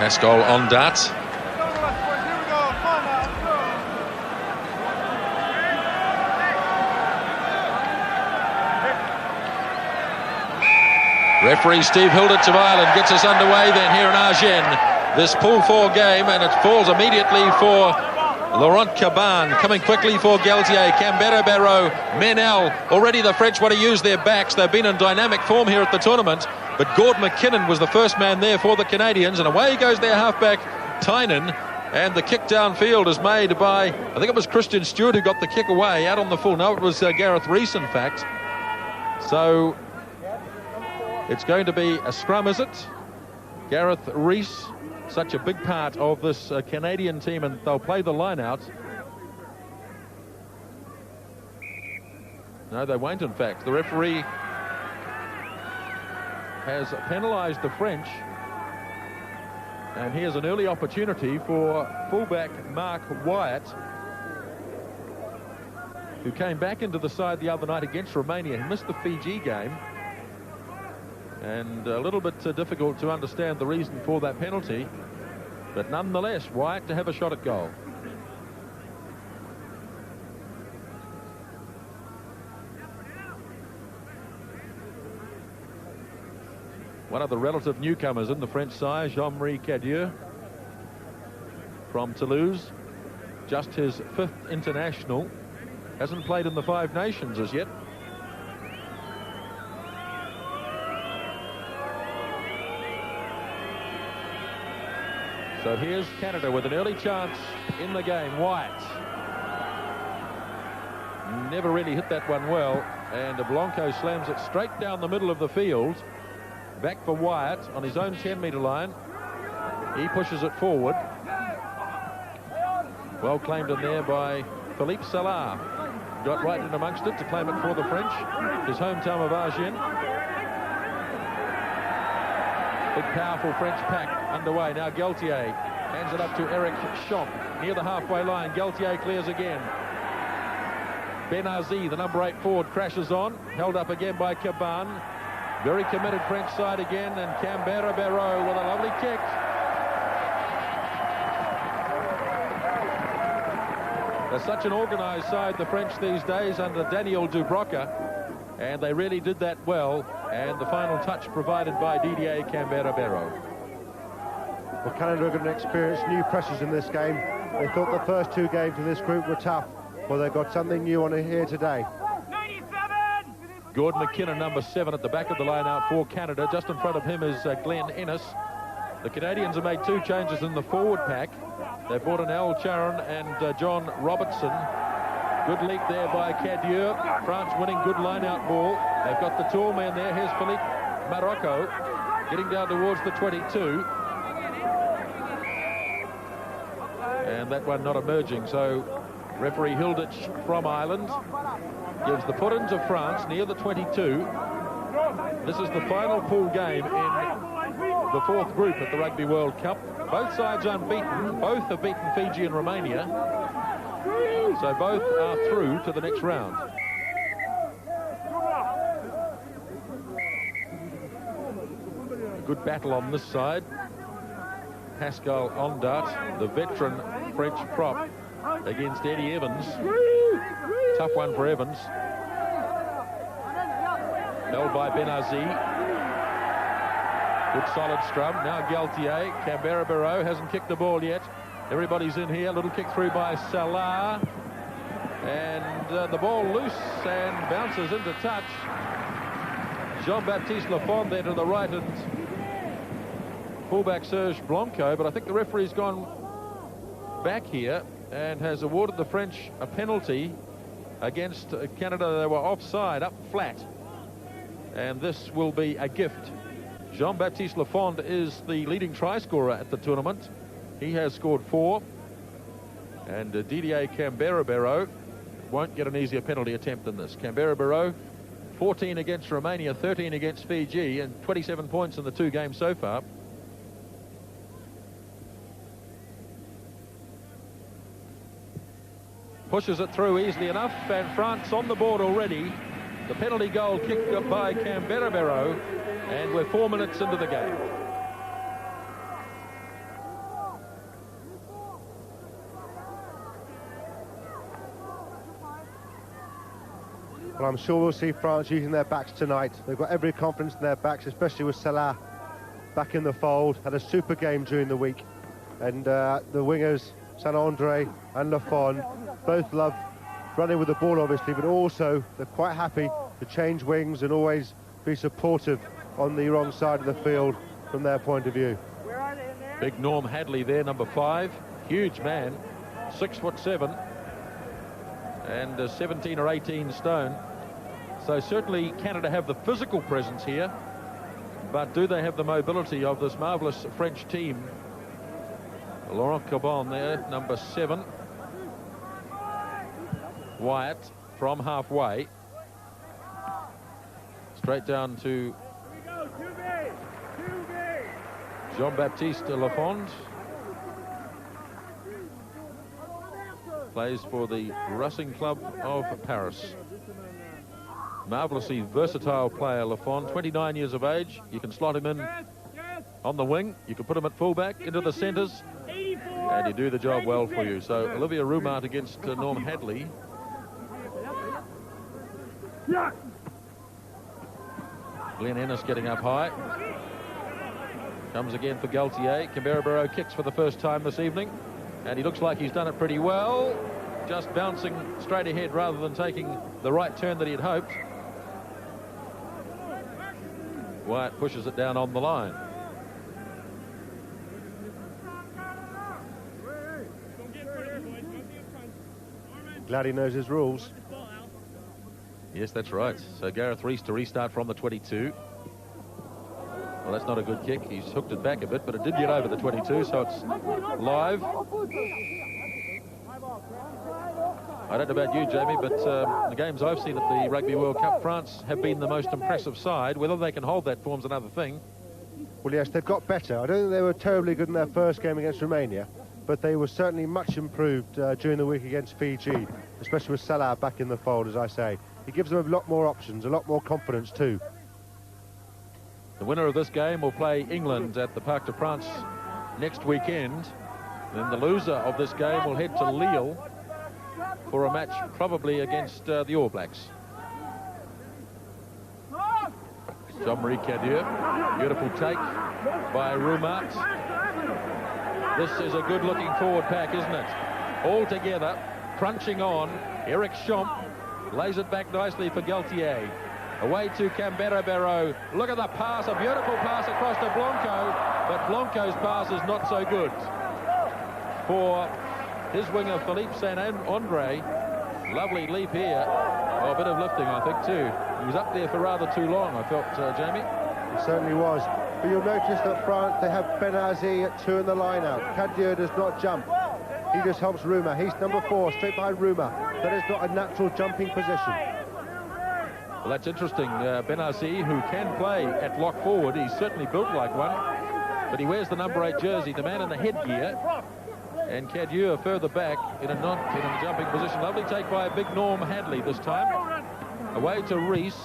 Pascal Ondat. Referee Steve Hilditch of Ireland gets us underway then here in Agen. This Pool 4 game, and it falls immediately for Laurent Caban. Coming quickly for Galtier, Canberra Barrow, Menel. Already the French want to use their backs. They've been in dynamic form here at the tournament, but Gord McKinnon was the first man there for the Canadians, and away goes their halfback Tynan, and the kick downfield is made by, I think it was Christian Stewart who got the kick away out on the full. No, it was Gareth Rees in fact. So it's going to be a scrum, is it? Gareth Rees, such a big part of this Canadian team, and they'll play the line out. No, they won't, in fact. The referee has penalised the French, and here's an early opportunity for fullback Mark Wyatt, who came back into the side the other night against Romania. He missed the Fiji game, and a little bit difficult to understand the reason for that penalty, but nonetheless Wyatt to have a shot at goal. One of the relative newcomers in the French side, Jean-Marie Cadieux from Toulouse, just his 5th international, hasn't played in the Five Nations as yet. So here's Canada with an early chance in the game. Wyatt never really hit that one well, and Blanco slams it straight down the middle of the field. Back for Wyatt on his own 10-metre line. He pushes it forward. Well claimed in there by Philippe Salah. Got right in amongst it to claim it for the French. His hometown of Agen. Big powerful French pack underway. Now Galtier hands it up to Eric Champ near the halfway line. Galtier clears again. Benazi, the number 8 forward, crashes on. Held up again by Caban. Very committed French side again, and Canberra Barrow with a lovely kick. They're such an organised side, the French, these days under Daniel Dubroca, and they really did that well, and the final touch provided by Didier Canberra Barrow. Well, Canada are going to experience new pressures in this game. They thought the first 2 games of this group were tough. Well, they've got something new on here today. Gord McKinnon, number 7, at the back of the line out for Canada. Just in front of him is Glenn Ennis. The Canadians have made 2 changes in the forward pack. They've brought in Al Charon and John Robertson. Good leap there by Cadieux. France winning, good line-out ball. They've got the tall man there. Here's Philippe Marocco getting down towards the 22. And that one not emerging, so referee Hilditch from Ireland gives the put-in to France near the 22. This is the final pool game in the 4th group at the Rugby World Cup. Both sides unbeaten. Both have beaten Fiji and Romania. So both are through to the next round. Good battle on this side. Pascal Ondat, the veteran French prop, against Eddie Evans. Tough one for Evans. Held by Benazi. Good solid scrum. Now Galtier. Canberra Barrow hasn't kicked the ball yet. Everybody's in here. Little kick through by Salah. And the ball loose and bounces into touch. Jean-Baptiste Lafond there to the right, and fullback Serge Blanco. But I think the referee's gone back here and has awarded the French a penalty against Canada. They were offside, up flat, and this will be a gift. Jean-Baptiste Lafond is the leading try scorer at the tournament. He has scored 4, and Didier Canberra Barrow won't get an easier penalty attempt than this. Canberra Barrow, 14 against Romania, 13 against Fiji, and 27 points in the 2 games so far. Pushes it through easily enough, and France on the board already. The penalty goal kicked up by Canberra Barrow, and we're 4 minutes into the game. Well, I'm sure we'll see France using their backs tonight. They've got every confidence in their backs, especially with Salah back in the fold. Had a super game during the week. And the wingers, Saint-Andre and Lafon, both love running with the ball, obviously, but also they're quite happy to change wings and always be supportive on the wrong side of the field from their point of view. Big Norm Hadley there, number 5. Huge man, 6'7", and 17 or 18 stone. So certainly Canada have the physical presence here, but do they have the mobility of this marvellous French team? Laurent Cabon there, number 7. Wyatt from halfway. Straight down to Jean-Baptiste Lafond. Plays for the Racing Club of Paris. Marvellously versatile player, Lafond, 29 years of age. You can slot him in on the wing. You can put him at fullback, into the centres, and he do the job well for you. So Olivier Roumat against Norm Hadley. Glenn Ennis getting up high. Comes again for Galtier. Canberra kicks for the first time this evening, and he looks like he's done it pretty well. Just bouncing straight ahead rather than taking the right turn that he had hoped. Wyatt pushes it down on the line. Glad he knows his rules. Yes, that's right. So Gareth Rees to restart from the 22. Well, that's not a good kick. He's hooked it back a bit, but it did get over the 22, so it's live. I don't know about you, Jamie, but the games I've seen at the Rugby World Cup, France have been the most impressive side. Whether they can hold that form's another thing. Well, yes, they've got better. I don't think they were terribly good in their first game against Romania, but they were certainly much improved during the week against Fiji, especially with Salah back in the fold, as I say. He gives them a lot more options, a lot more confidence too. The winner of this game will play England at the Parc de France next weekend. Then the loser of this game will head to Lille for a match probably against the All Blacks. Jean-Marie Cadieux, beautiful take by Roumat. This is a good looking forward pack, isn't it? All together, crunching on. Eric Champ lays it back nicely for Galtier. Away to Canberra. Look at the pass, a beautiful pass across to Blanco, but Blanco's pass is not so good. For his winger, Philippe Saint-Andre, lovely leap here. Oh, a bit of lifting, I think, too. He was up there for rather too long, I felt, Jamie. He certainly was. But you'll notice that France, they have Benazi at 2 in the line-out. Cadieux does not jump. He just helps Roumat. He's number 4, straight behind Roumat. That is not a natural jumping position. Well, that's interesting. Benazi, who can play at lock forward, he's certainly built like one, but he wears the number 8 jersey, the man in the headgear, and Cadieux further back in a jumping position. Lovely take by a big Norm Hadley this time. Away to Rees.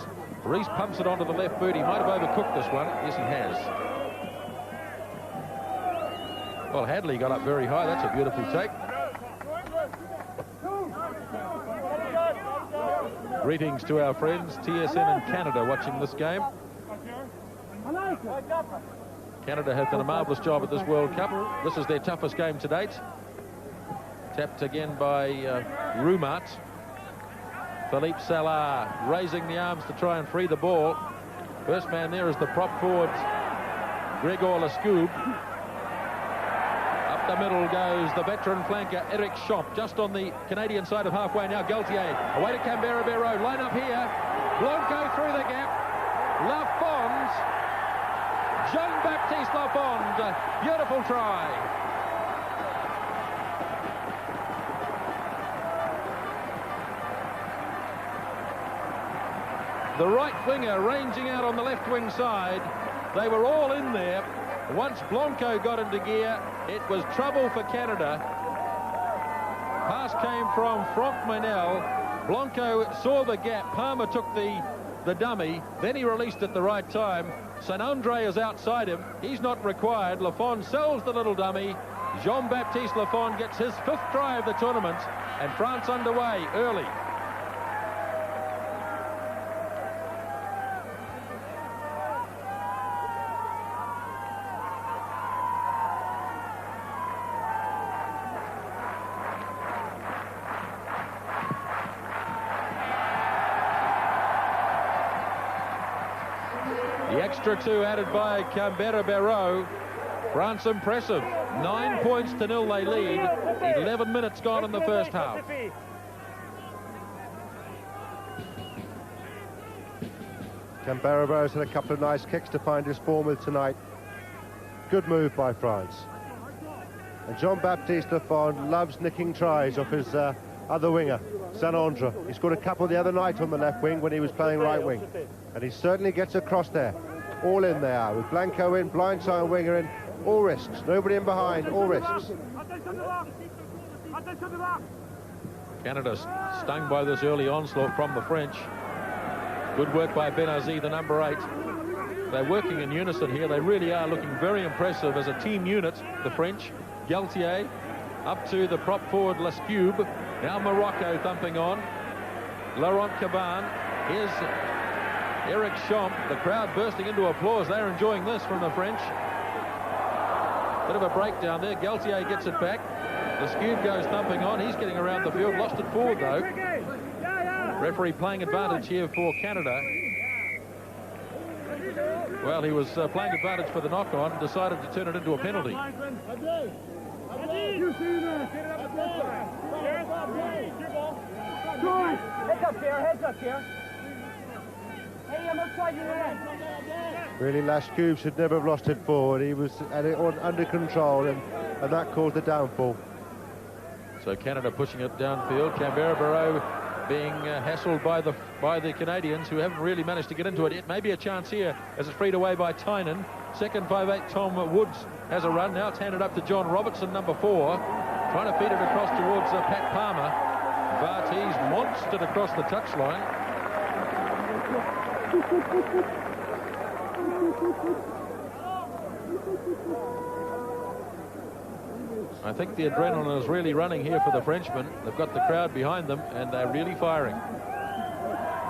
Rees pumps it onto the left boot. He might have overcooked this one. Yes, he has. Well, Hadley got up very high. That's a beautiful take. Greetings to our friends TSN in Canada watching this game. Canada have done a marvellous job at this World Cup. This is their toughest game to date. Tapped again by Roumat. Philippe Salah raising the arms to try and free the ball. First man there is the prop forward, Gregor Lescoub. Up the middle goes the veteran flanker, Eric Champ, just on the Canadian side of halfway now. Galtier, away to Canberra Road, line up here. Blanco through the gap. Lafond, Jean-Baptiste Lafond, beautiful try. The right winger ranging out on the left wing side. They were all in there. Once Blanco got into gear, it was trouble for Canada. Pass came from Franck Manel. Blanco saw the gap. Palmer took the dummy. Then he released at the right time. Saint-Andre is outside him. He's not required. Lafond sells the little dummy. Jean-Baptiste Lafond gets his 5th try of the tournament. And France underway early. extra 2 added by Canberra-Barrow. France impressive. 9 points to 0 they lead. 11 minutes gone in the first half. Canberra-Barrow's had a couple of nice kicks to find his form with tonight. Good move by France. And Jean-Baptiste Lafond loves nicking tries off his other winger, Saint-Andre. He scored a couple the other night on the left wing when he was playing right wing. And he certainly gets across there. All in there, with Blanco in, blindside winger in, all risks. Nobody in behind, all risks. Canada stung by this early onslaught from the French. Good work by Benazi, the number 8. They're working in unison here. They really are looking very impressive as a team unit, the French. Galtier up to the prop forward Lescube. Now Morocco thumping on. Laurent Caban. Here's Eric Champ. The crowd bursting into applause. They're enjoying this from the French. Bit of a breakdown there. Galtier gets it back. Lescube goes thumping on. He's getting around the field. Lost it forward though. Referee playing advantage here for Canada. Well, he was playing advantage for the knock-on, decided to turn it into a penalty. Heads up here. Really, Lescube should never have lost it forward. He was had it under control, and that caused the downfall. So Canada pushing it downfield. Canberra-Barrow being hassled by the Canadians, who haven't really managed to get into it. It may be a chance here as it's freed away by Tynan. Second 5'8" Tom Woods has a run. Now it's handed up to John Robertson, number 4. Trying to feed it across towards Pat Palmer. But he's monstered across the touchline. I think the adrenaline is really running here for the Frenchmen. They've got the crowd behind them, and they're really firing.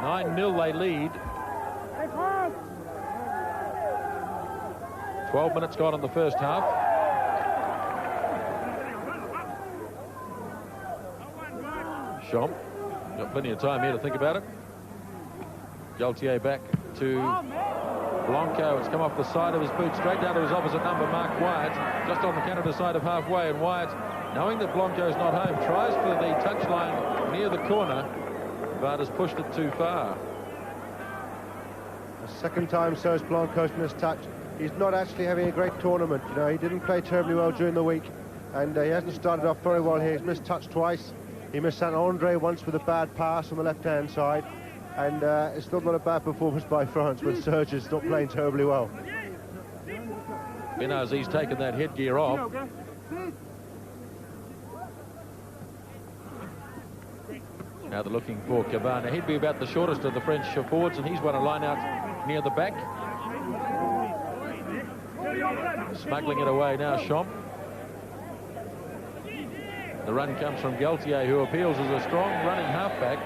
9-0 they lead. 12 minutes gone in the first half. Champ, got plenty of time here to think about it. Galtier back to Blanco. It's come off the side of his boot straight down to his opposite number, Mark Wyatt, just on the Canada side of halfway. And Wyatt, knowing that Blanco's not home, tries for the touchline near the corner, but has pushed it too far. The second time Serge Blanco's missed touch. He's not actually having a great tournament. You know, he didn't play terribly well during the week, and he hasn't started off very well here. He's missed touch twice. He missed Saint-Andre once with a bad pass on the left-hand side. And it's still not a bad performance by France, but Serge is not playing terribly well. Benazi's taken that headgear off. Now they're looking for Cabana. He'd be about the shortest of the French forwards, and he's won a line out near the back. Smuggling it away now, Champ. The run comes from Galtier, who appeals as a strong running halfback.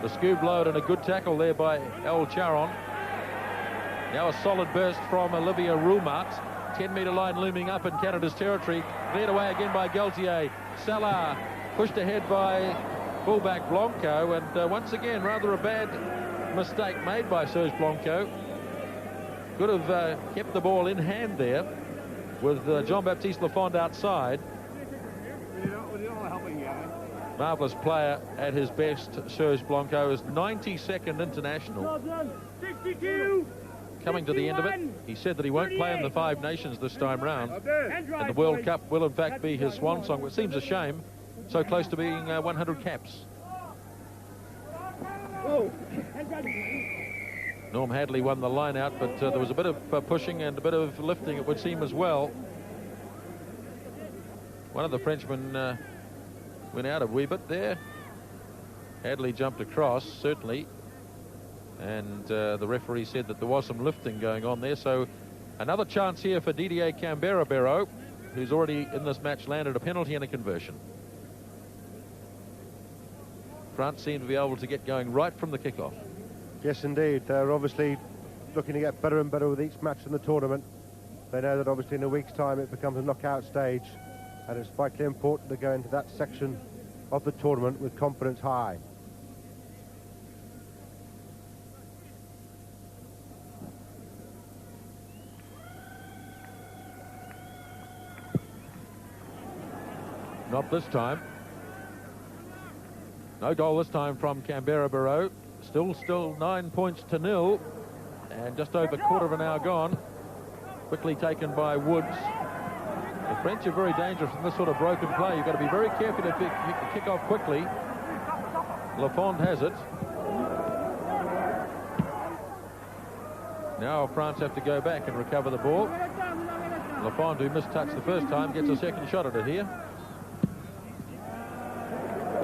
The Scoob load and a good tackle there by El Charon. Now a solid burst from Olivia Roulmart. 10-metre line looming up in Canada's territory. Cleared away again by Galtier. Salah pushed ahead by fullback Blanco. And once again, rather a bad mistake made by Serge Blanco. Could have kept the ball in hand there with Jean-Baptiste Lafond outside. Marvellous player at his best. Serge Blanco is 92nd international. Coming to the end of it, he said that he won't play in the Five Nations this time round, and the World Cup will in fact be his swan song, which seems a shame, so close to being 100 caps. Norm Hadley won the line out, but there was a bit of pushing and a bit of lifting, it would seem, as well. One of the Frenchmen went out a wee bit there. Hadley jumped across, certainly. And the referee said that there was some lifting going on there. So another chance here for Didier Canberra-Barrow, who's already in this match landed a penalty and a conversion. France seem to be able to get going right from the kickoff. Yes, indeed. They're obviously looking to get better and better with each match in the tournament. They know that obviously in a week's time it becomes a knockout stage, and it's vitally important to go into that section of the tournament with confidence high. Not this time. No goal this time from Canberra-Barrow. Still 9 points to 0. And just over a quarter of an hour gone. Quickly taken by Woods. The French are very dangerous in this sort of broken play. You've got to be very careful to kick off quickly. Lafond has it. Now France have to go back and recover the ball. Lafond, who mistouched the first time, gets a second shot at it here.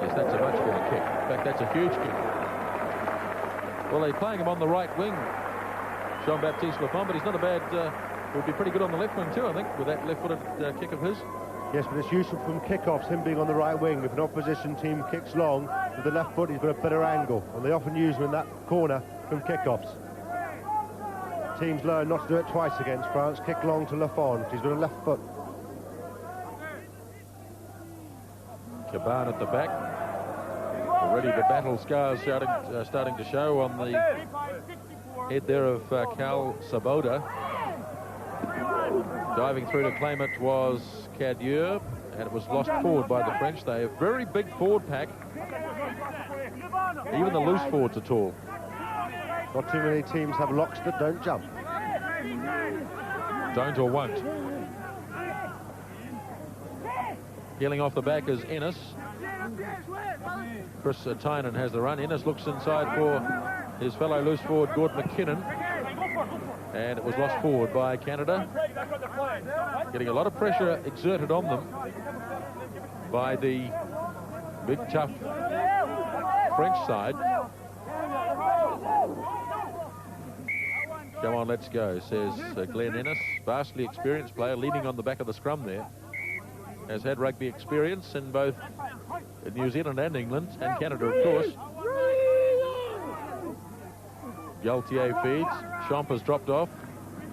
Yes, that's a much better kick. In fact, that's a huge kick. Well, they're playing him on the right wing, Jean-Baptiste Lafond, but he's not a bad... would be pretty good on the left wing too, I think, with that left-footed kick of his. Yes, but it's useful from kickoffs, him being on the right wing. If an opposition team kicks long with the left foot, he's got a better angle, and they often use him in that corner from kickoffs. Teams learn not to do it twice against France. Kick long to Lafond. He's got a left foot. Caban at the back. Already the battle scars starting to show on the head there of Cal Saboda. Diving through to claim it was Cadieux, and it was lost forward by the French. They have very big forward pack. Even the loose forwards are tall. Not too many teams have locks that don't jump. Don't or won't. Peeling off the back is Ennis. Chris Tynan has the run. Ennis looks inside for his fellow loose forward, Gord McKinnon. And it was lost forward by Canada. Getting a lot of pressure exerted on them by the big, tough French side. Come on, let's go, says Glenn Ennis. Vastly experienced player, leaning on the back of the scrum there. Has had rugby experience in both New Zealand and England, and Canada, of course. Galtier feeds. Champ has dropped off.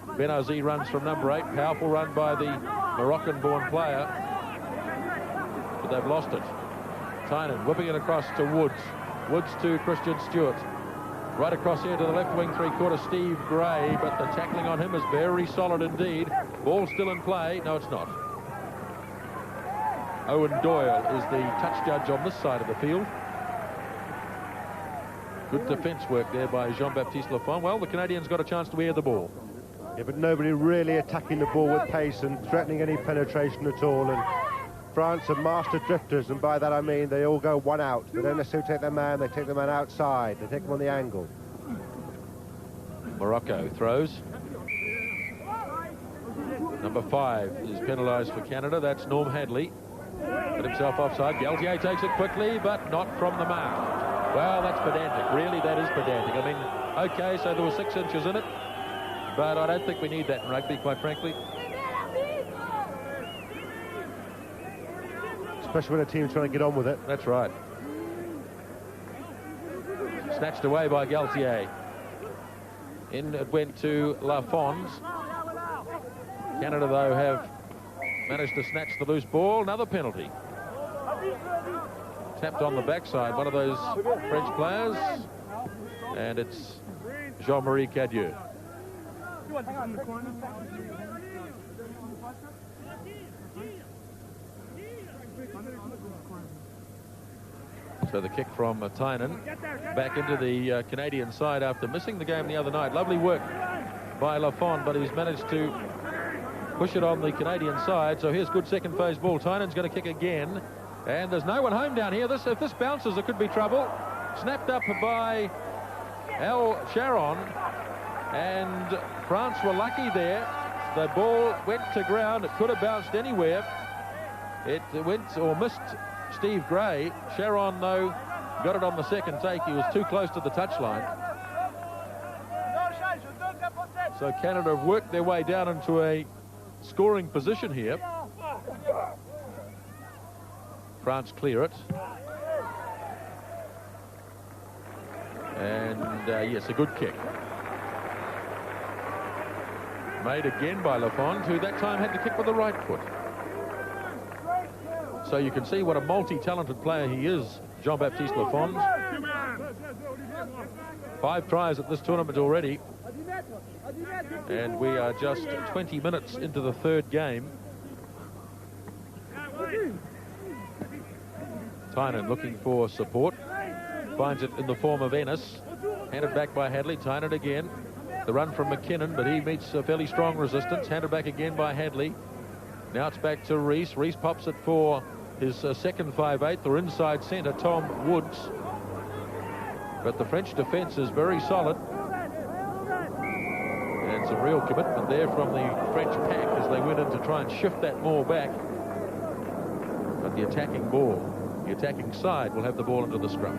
Benazi runs from number 8. Powerful run by the Moroccan-born player. But they've lost it. Tynan whipping it across to Woods. Woods to Christian Stewart. Right across here to the left wing, three-quarter, Steve Gray, but the tackling on him is very solid indeed. Ball still in play. No, it's not. Owen Doyle is the touch judge on this side of the field. Good defence work there by Jean-Baptiste Lafond. Well, the Canadians got a chance to air the ball. Yeah, but nobody really attacking the ball with pace and threatening any penetration at all. And France are master drifters, and by that I mean they all go one out. They don't necessarily take their man, they take the man outside. They take them on the angle. Morocco throws. Number 5 is penalised for Canada. That's Norm Hadley. Put himself offside. Galtier takes it quickly, but not from the mark. Well, that's pedantic. Really, that is pedantic. I mean, okay, so there were 6 inches in it, but I don't think we need that in rugby, quite frankly. Especially when a team's trying to get on with it. That's right. Snatched away by Galtier. In it went to Lafond. Canada, though, have managed to snatch the loose ball. Another penalty. Tapped on the backside, one of those French players, and it's Jean-Marie Cadieux. So the kick from Tynan back into the Canadian side after missing the game the other night. Lovely work by Lafond, but he's managed to push it on the Canadian side. So here's good second phase ball. Tynan's going to kick again. And there's no one home down here. If this bounces, there could be trouble. Snapped up by El Sharon. And France were lucky there. The ball went to ground. It could have bounced anywhere. It went or missed Steve Gray. Sharon, though, got it on the second take. He was too close to the touchline. So Canada have worked their way down into a scoring position here. France clear it. And yes, a good kick. Made again by Lafond, who that time had to kick with the right foot. So you can see what a multi-talented player he is, Jean-Baptiste Lafond. 5 tries at this tournament already. And we are just 20 minutes into the third game. Tynan looking for support. Finds it in the form of Ennis. Handed back by Hadley. Tynan again. The run from McKinnon, but he meets a fairly strong resistance. Handed back again by Hadley. Now it's back to Rees. Rees pops it for his second 5'8", or inside centre, Tom Woods. But the French defence is very solid. And some real commitment there from the French pack as they went in to try and shift that more back. But the attacking side will have the ball into the scrum.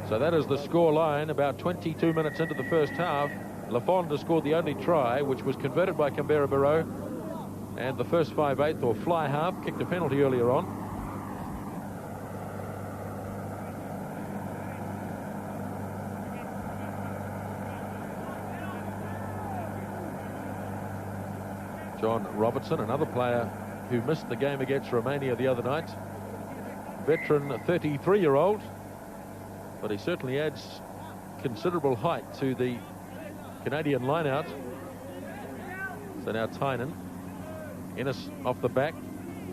So that is the score line about 22 minutes into the first half. Lafond has scored the only try, which was converted by Canberra Barrow. And the first 5'8", or fly half, kicked a penalty earlier on. John Robertson, another player who missed the game against Romania the other night. Veteran 33-year-old, but he certainly adds considerable height to the Canadian line-out. So now Tynan. Ennis off the back.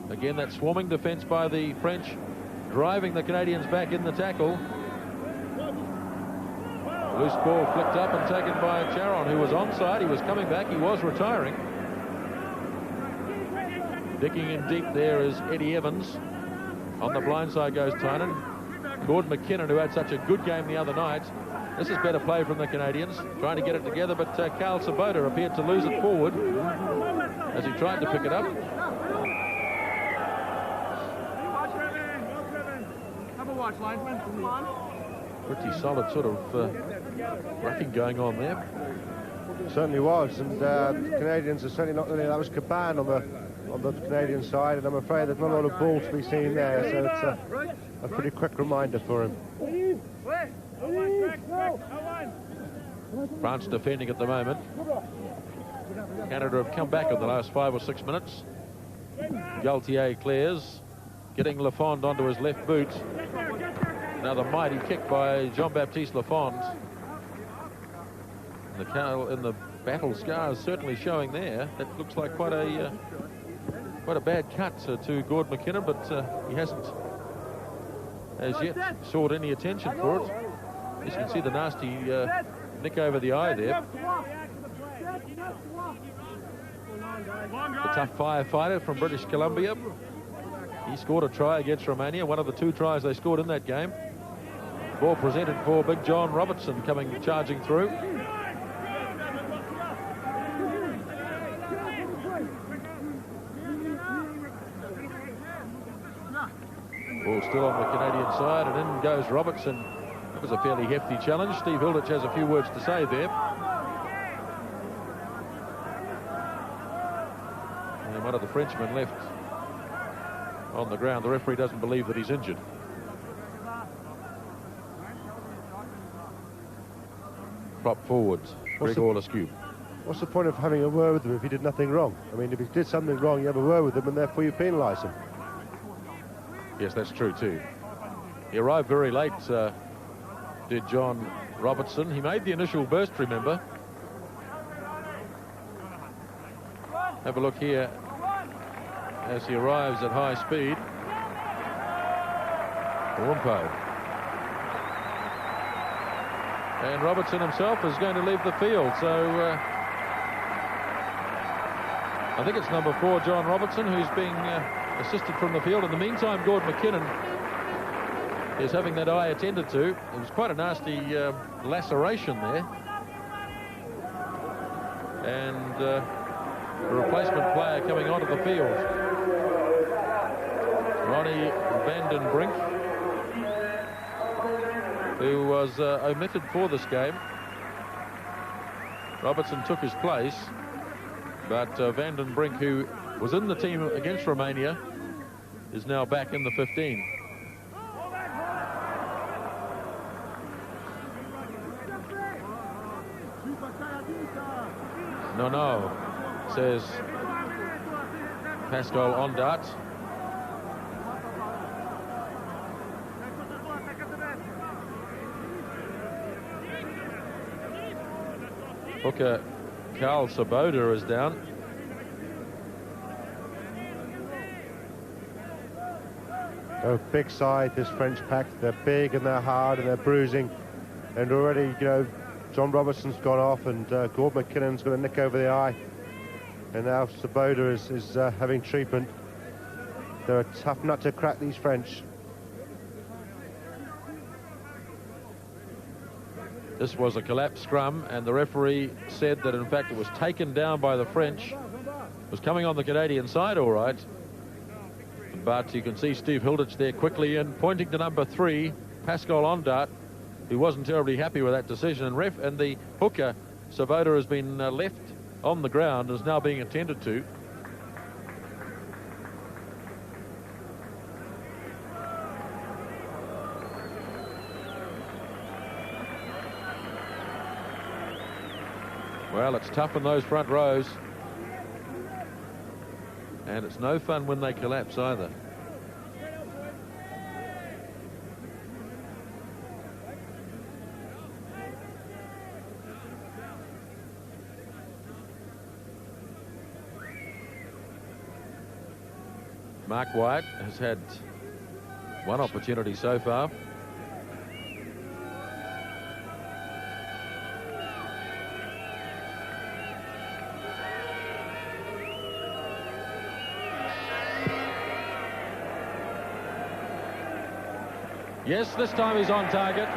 Again, that swarming defence by the French, driving the Canadians back in the tackle. Loose ball flicked up and taken by Charon, who was onside. He was coming back. He was retiring. Dicking in deep there is Eddie Evans. On the blind side goes Tynan. Gord McKinnon, who had such a good game the other night. This is better play from the Canadians, trying to get it together, but Carl Sabota appeared to lose it forward as he tried to pick it up. Have a watch, linesman. Come on. Pretty solid sort of rucking going on there. It certainly was, and the Canadians are certainly not really. That was Caban on the Canadian side, and I'm afraid there's not a lot of ball to be seen there, so it's a pretty quick reminder for him. France defending at the moment. Canada have come back in the last 5 or 6 minutes. Galtier clears, getting Lafond onto his left boot. Another mighty kick by Jean-Baptiste Lafond. And the battle scars certainly showing there. That looks like quite a bad cut to Gord McKinnon, but he hasn't as yet sought any attention for it. As you can see the nasty nick over the eye there. A tough firefighter from British Columbia. He scored a try against Romania, one of the 2 tries they scored in that game. Ball presented for Big John Robertson coming charging through. Ball still on the Canadian side, and in goes Robertson. It was a fairly hefty challenge. Steve Hilditch has a few words to say there. And one of the Frenchmen left on the ground. The referee doesn't believe that he's injured. Prop forwards, Gregor Lescue. What's the point of having a word with him if he did nothing wrong? I mean, if he did something wrong, you have a word with him, and therefore you penalise him. Yes, that's true too. He arrived very late, did John Robertson. He made the initial burst, remember. Have a look here as he arrives at high speed. Ormpo. And Robertson himself is going to leave the field, so I think it's number 4, John Robertson, who's being assisted from the field. In the meantime, Gord McKinnon is having that eye attended to. It was quite a nasty laceration there. And the replacement player coming onto the field, Ronnie Vandenbrink, who was omitted for this game. Robertson took his place, but Vandenbrink, who was in the team against Romania, is now back in the 15. No, says Pascal Ondat. Hooker Carl Sabota is down. A big side, this French pack. They're big and they're hard and they're bruising. And already, you know, John Robertson's gone off and Gordon McKinnon's got a nick over the eye. And now Svoboda is having treatment. They're a tough nut to crack, these French. This was a collapsed scrum, and the referee said that in fact it was taken down by the French. It was coming on the Canadian side all right, but you can see Steve Hilditch there quickly in, pointing to number 3, Pascal Ondart, who wasn't terribly happy with that decision. And the hooker, Svoboda, has been left on the ground and is now being attended to. Well, it's tough in those front rows. And it's no fun when they collapse either. Mark White has had one opportunity so far. Yes, this time he's on target.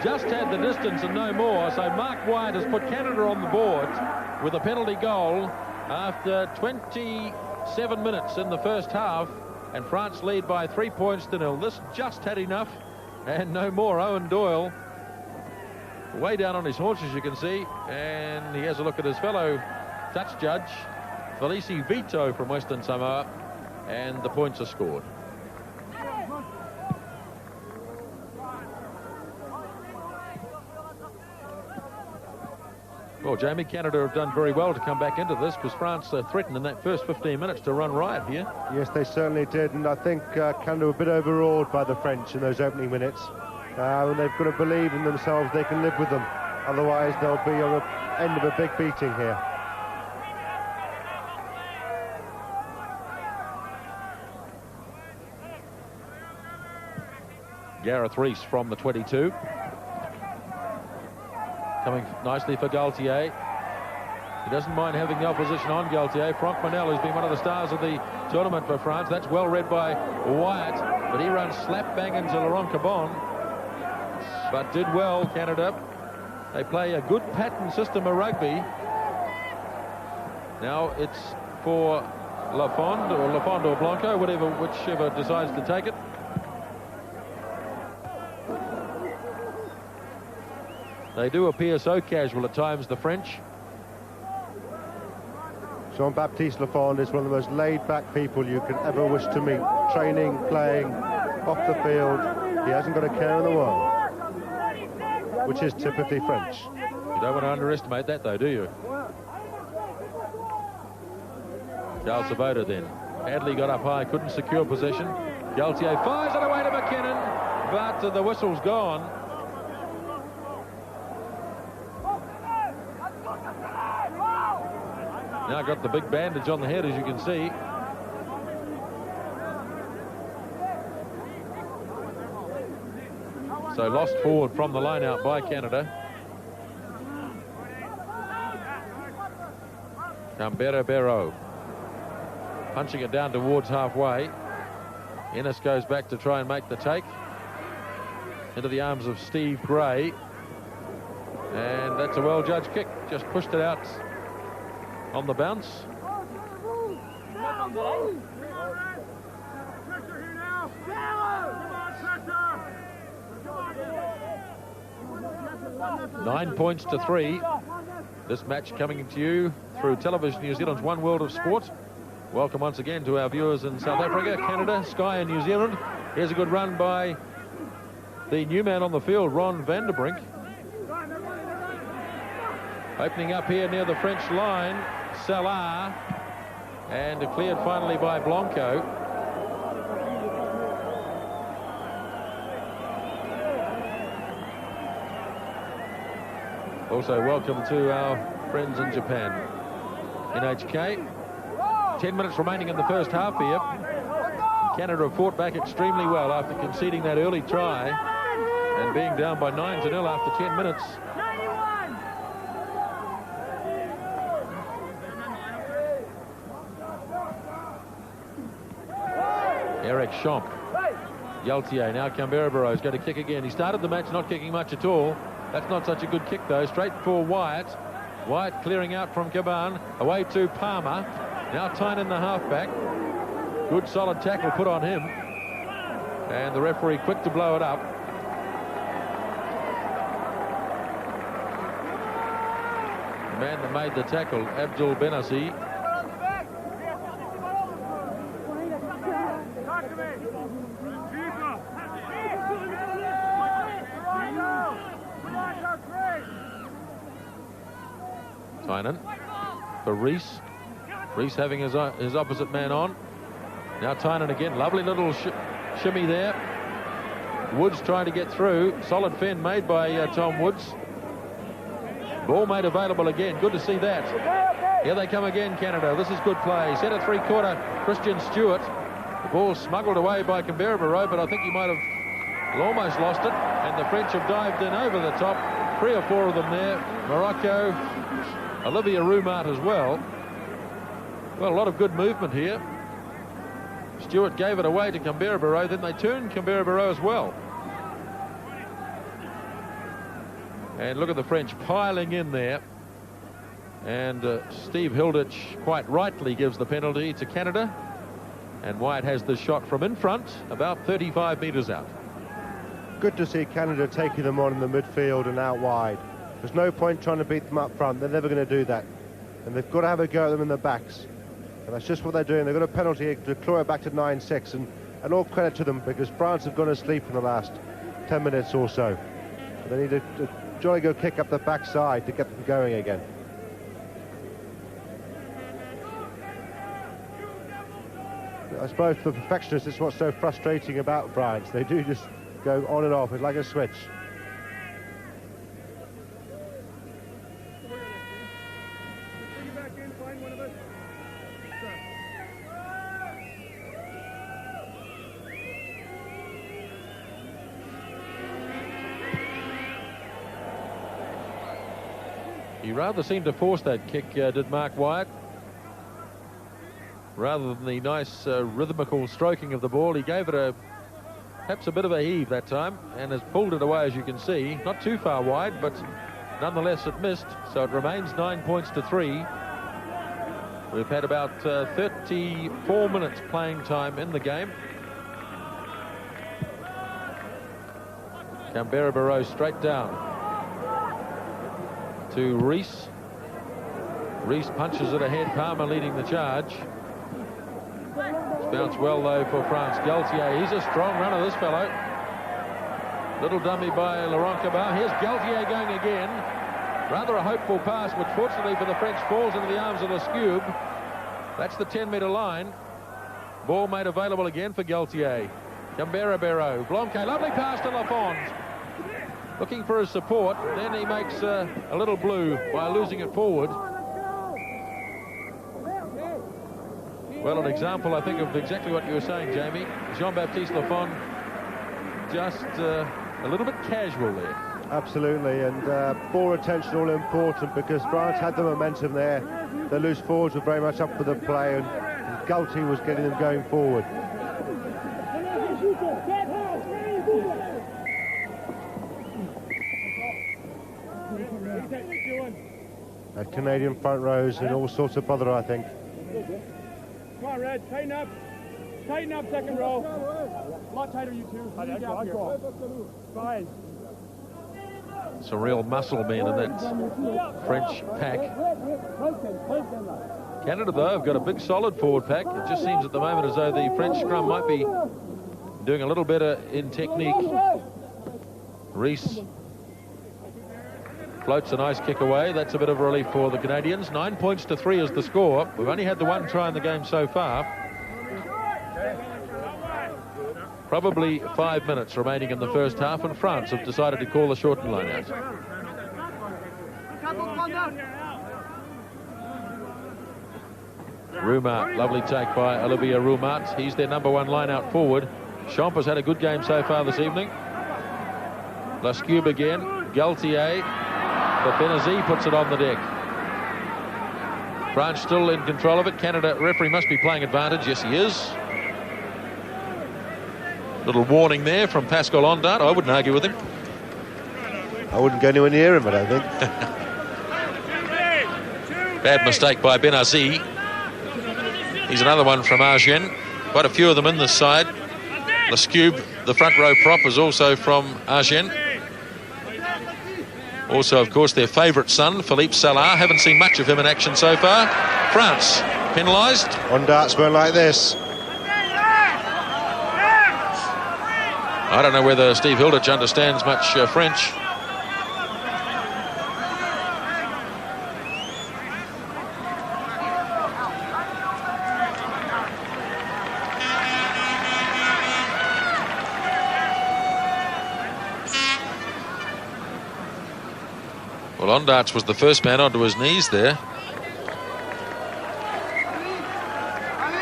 Just had the distance and no more. So Mark White has put Canada on the board with a penalty goal after 27 minutes in the first half, and France lead by 3 points to 0. This just had enough and no more. Owen Doyle way down on his haunches, you can see, and he has a look at his fellow touch judge, Felici Vito from Western Samoa, and the points are scored. Well, Jamie, Canada have done very well to come back into this, because France threatened in that first 15 minutes to run riot here. Yes, they certainly did, and I think Canada were a bit overawed by the French in those opening minutes. And they've got to believe in themselves, they can live with them. Otherwise, they'll be on the end of a big beating here. Gareth Rees from the 22. Coming nicely for Gaultier. He doesn't mind having the opposition on Gaultier. Franck Manel, who's been one of the stars of the tournament for France. That's well read by Wyatt, but he runs slap bang into Laurent Cabon. But did well, Canada. They play a good pattern system of rugby. Now it's for Lafond or Blanco, whichever decides to take it. They do appear so casual at times, the French. Jean-Baptiste Lafond is one of the most laid-back people you can ever wish to meet. Training, playing, off the field. He hasn't got a care in the world, which is typically French. You don't want to underestimate that, though, do you? Charles Svoboda then. Hadley got up high, couldn't secure possession. Gaultier fires it away to McKinnon, but the whistle's gone. Now got the big bandage on the head, as you can see. So lost forward from the line out by Canada. Canberra Barrow punching it down towards halfway. Ennis goes back to try and make the take into the arms of Steve Gray, and that's a well-judged kick. Just pushed it out on the bounce. 9 points to 3. This match coming to you through Television New Zealand's One World of Sport. Welcome once again to our viewers in South Africa, Canada, Sky and New Zealand. Here's a good run by the new man on the field, Ron Vanderbrink. Opening up here near the French line, Salah, and cleared finally by Blanco. Also welcome to our friends in Japan, NHK. 10 minutes remaining in the first half here. Canada have fought back extremely well after conceding that early try and being down by 9-0 after 10 minutes. Eric Schomp. Galtier, now Canberra is going to kick again. He started the match not kicking much at all. That's not such a good kick, though. Straight for Wyatt. Wyatt clearing out from Caban. Away to Palmer. Now Tynan, the halfback. Good solid tackle put on him. And the referee quick to blow it up. The man that made the tackle, Abdul Benassi. Tynan for Reese. Reese having his opposite man on. Now Tynan again. Lovely little shimmy there. Woods trying to get through. Solid fend made by Tom Woods. Ball made available again. Good to see that. Here they come again, Canada. This is good play. Centre three-quarter, Christian Stewart. The ball smuggled away by Canberra, but I think he might have almost lost it. And the French have dived in over the top. 3 or 4 of them there. Morocco. Olivia Rumart as well. Well, a lot of good movement here. Stewart gave it away to Canberra, then they turned Canberra as well. And look at the French piling in there. And Steve Hilditch quite rightly gives the penalty to Canada. And Wyatt has the shot from in front, about 35 metres out. Good to see Canada taking them on in the midfield and out wide. There's no point trying to beat them up front. They're never going to do that. And they've got to have a go at them in the backs. And that's just what they're doing. They've got a penalty to claw it back to 9-6. And all credit to them, because France have gone to sleep in the last 10 minutes or so. They need a jolly good kick up the backside to get them going again. I suppose for perfectionists, it's what's so frustrating about France. They do just go on and off. It's like a switch. He rather seemed to force that kick, did Mark Wyatt. Rather than the nice rhythmical stroking of the ball, he gave it perhaps a bit of a heave that time and has pulled it away, as you can see. Not too far wide, but nonetheless it missed. So it remains 9 points to 3. We've had about 34 minutes playing time in the game. Canberra straight down to Reese. Reese punches it ahead. Palmer leading the charge. It's bounced well though for France. Galtier, he's a strong runner, this fellow. Little dummy by Laurent Caban. Here's Galtier going again. Rather a hopeful pass, which fortunately for the French falls into the arms of Lescube. That's the 10-metre line. Ball made available again for Galtier. Canberra, Blanquet, lovely pass to Lafond. Looking for his support, then he makes a little blue by losing it forward. Well, an example, I think, of exactly what you were saying, Jamie. Jean-Baptiste Lafond just a little bit casual there. Absolutely, and ball retention all important, because France had the momentum there. The loose forwards were very much up for the play, and Galtier was getting them going forward. That Canadian front rows in all sorts of bother, I think. Come on, Red, tighten up. Tighten up, second row. A lot tighter, you two. Fine. Some real muscle men in that French pack. Canada, though, have got a big solid forward pack. It just seems at the moment as though the French scrum might be doing a little better in technique. Reese floats a nice kick away. That's a bit of a relief for the Canadians. 9 points to 3 is the score. We've only had the one try in the game so far. Probably 5 minutes remaining in the first half, and France have decided to call the shortened line out. Rumart, lovely take by Olivier Rumart. He's their number one line-out forward. Champ has had a good game so far this evening. Lascube again. Galtier. But Benazzi puts it on the deck. France still in control of it. Canada referee must be playing advantage. Yes, he is. Little warning there from Pascal Ondart. I wouldn't argue with him. I wouldn't go anywhere near him, I don't think. Bad mistake by Benazzi. He's another one from Agen. Quite a few of them in this side. Lascube, the front row prop, is also from Agen. Also, of course, their favourite son, Philippe Salah. Haven't seen much of him in action so far. France, penalised. On darts went like this. I don't know whether Steve Hilditch understands much French. Well, Ondarts was the first man onto his knees there.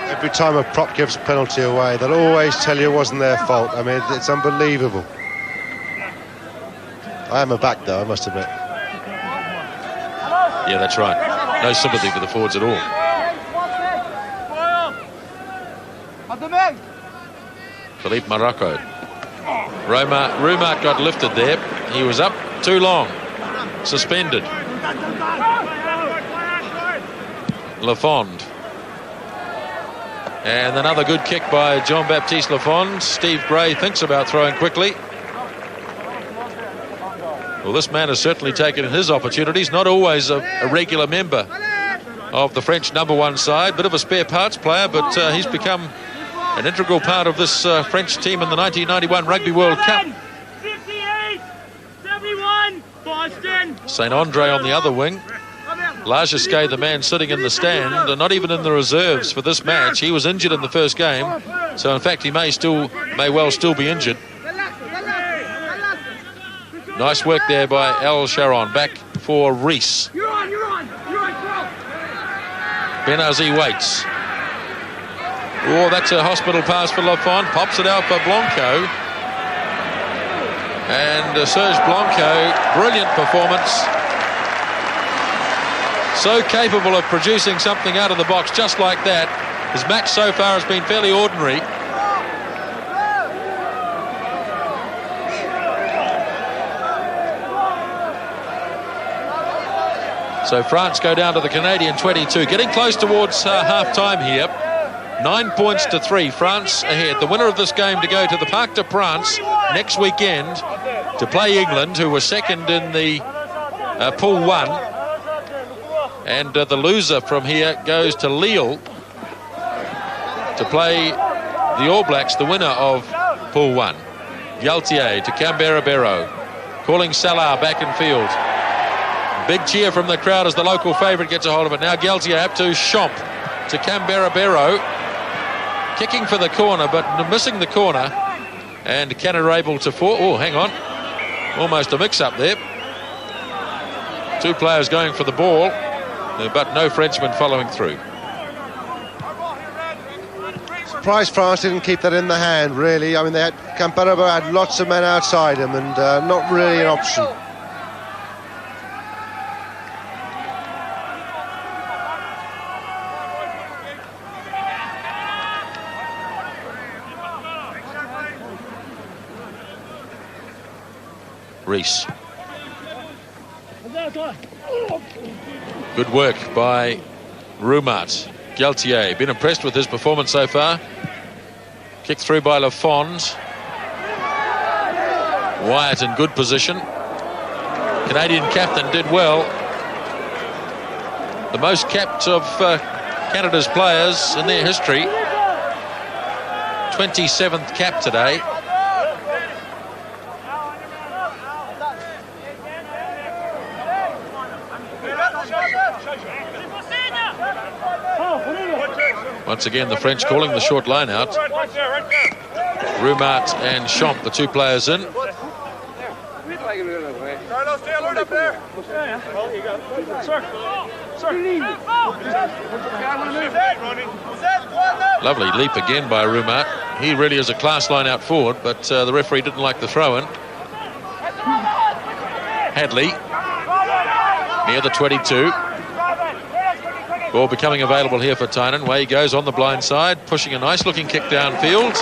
Every time a prop gives a penalty away, they'll always tell you it wasn't their fault. I mean, it's unbelievable. I am a back, though, I must admit. Yeah, that's right. No sympathy for the forwards at all. Philippe Morocco. Rumart got lifted there. He was up too long. Suspended. Lafond. And another good kick by Jean-Baptiste Lafond. Steve Gray thinks about throwing quickly. Well, this man has certainly taken his opportunities. Not always a regular member of the French number one side. Bit of a spare parts player, but he's become an integral part of this French team in the 1991 Rugby World Cup. 58-71, Boston. St. Andre on the other wing. Lagesquet, the man sitting in the stand, and not even in the reserves for this match. He was injured in the first game, so in fact he may well still be injured. Nice work there by Al Sharon. Back for Rees. Benazzi waits. Oh, that's a hospital pass for Lafond. Pops it out for Blanco. And Serge Blanco, brilliant performance. So capable of producing something out of the box just like that. His match so far has been fairly ordinary. So France go down to the Canadian 22, getting close towards half-time here. 9 points to 3, France ahead. The winner of this game to go to the Parc des Princes next weekend to play England, who were second in the Pool 1. And the loser from here goes to Lille to play the All Blacks, the winner of Pool 1. Galtier to Canberra-Barrow, calling Salah back in field. Big cheer from the crowd as the local favourite gets a hold of it. Now Galtier up to Champ to Canberra-Barrow, kicking for the corner but missing the corner, and Canada able to oh, hang on, almost a mix-up there. Two players going for the ball, but no Frenchman following through. Surprised France didn't keep that in the hand, really. I mean, Canberra had lots of men outside him and not really an option. Rees. Good work by Rumart. Galtier, been impressed with his performance so far. Kicked through by Lafond. Wyatt in good position. Canadian captain did well. The most capped of Canada's players in their history. 27th cap today. Once again, the French calling the short line out. Rumart and Champ, the two players in. Carlos, stay alert up there. Sir. Lovely leap again by Rumat. He really is a class line out forward, but the referee didn't like the throw-in. Hadley near the 22. Ball becoming available here for Tynan. Way he goes on the blind side, pushing a nice looking kick downfield.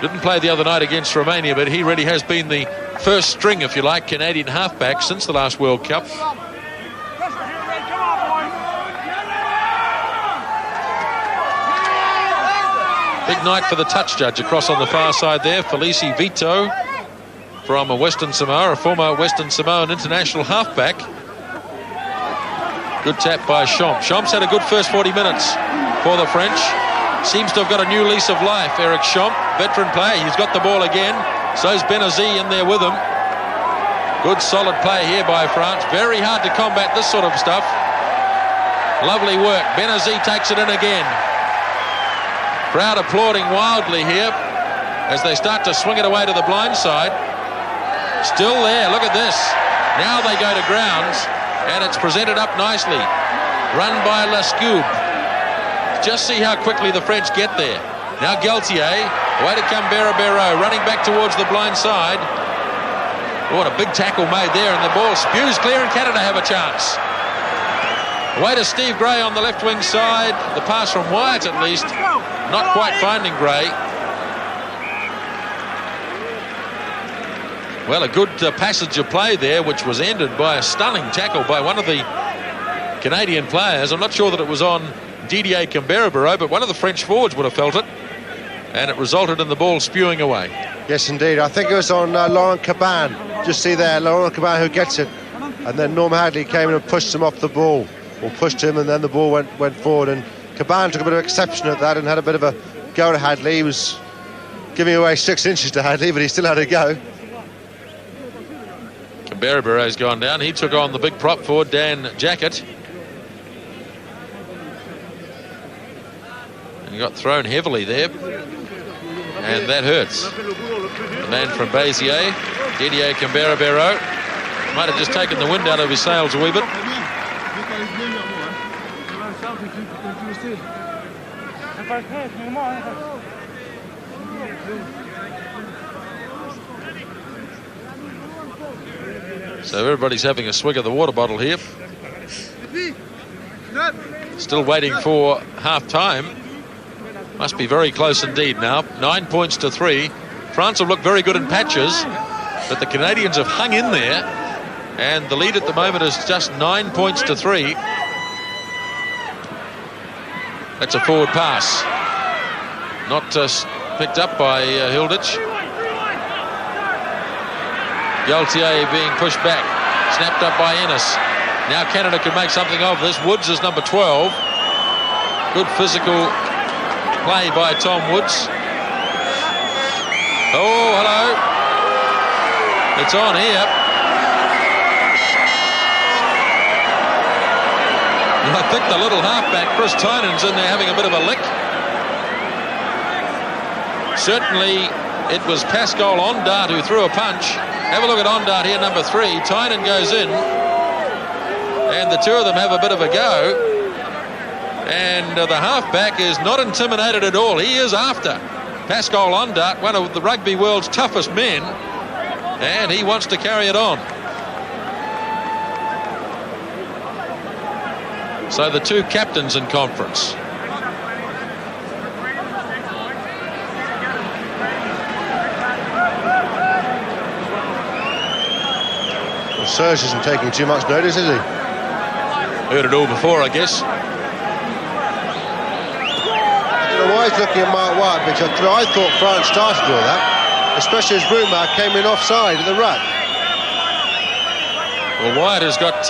Didn't play the other night against Romania, but he really has been the first string, if you like, Canadian halfback since the last World Cup. Big night for the touch judge across on the far side there. Felici Vito from Western Samoa, a former Western Samoan international halfback. Good tap by Champs. Champs had a good first 40 minutes for the French. Seems to have got a new lease of life, Eric Champs. Veteran player, he's got the ball again. So's Benazzi in there with him. Good solid play here by France. Very hard to combat this sort of stuff. Lovely work. Benazzi takes it in again. Crowd applauding wildly here as they start to swing it away to the blind side. Still there, look at this. Now they go to grounds and it's presented up nicely. Run by Lascube. Just see how quickly the French get there. Now Galtier, away to Canberra Barrow, running back towards the blind side. What a big tackle made there, and the ball spews clear and Canada have a chance. Away to Steve Gray on the left wing side. The pass from Wyatt at least. Not quite finding Gray. Well, a good passage of play there, which was ended by a stunning tackle by one of the Canadian players. I'm not sure that it was on Didier Canberra, but one of the French forwards would have felt it, and it resulted in the ball spewing away. Yes, indeed. I think it was on Laurent Caban. Just see there, Laurent Caban who gets it, and then Norm Hadley came in and pushed him off the ball, or pushed him, and then the ball went forward, and Caban took a bit of exception at that and had a bit of a go at Hadley. He was giving away 6 inches to Hadley, but he still had a go. Canberra-Barrow's gone down. He took on the big prop forward, Dan Jackett. And he got thrown heavily there. And that hurts. The man from Béziers, Didier Canberra-Barrow, might have just taken the wind out of his sails a wee bit. So everybody's having a swig of the water bottle here. Still waiting for half-time. Must be very close indeed now. 9 points to 3. France have looked very good in patches, but the Canadians have hung in there, and the lead at the moment is just 9 points to 3. That's a forward pass. Not picked up by Hilditch. Galtier being pushed back. Snapped up by Ennis. Now Canada can make something of this. Woods is number 12. Good physical play by Tom Woods. Oh, hello. It's on here. I think the little halfback, Chris Tynan's in there having a bit of a lick. Certainly it was Pascal Ondart who threw a punch. Have a look at Ondart here, number 3. Tynan goes in, and the two of them have a bit of a go. And the halfback is not intimidated at all. He is after Pascal Ondart, one of the rugby world's toughest men, and he wants to carry it on. So the two captains in conference. Well, Serge isn't taking too much notice, is he? Heard it all before, I guess. Why he's looking at Mark Wyatt, because I thought France started all that, especially as Rumat came in offside at the ruck. Well, Wyatt has got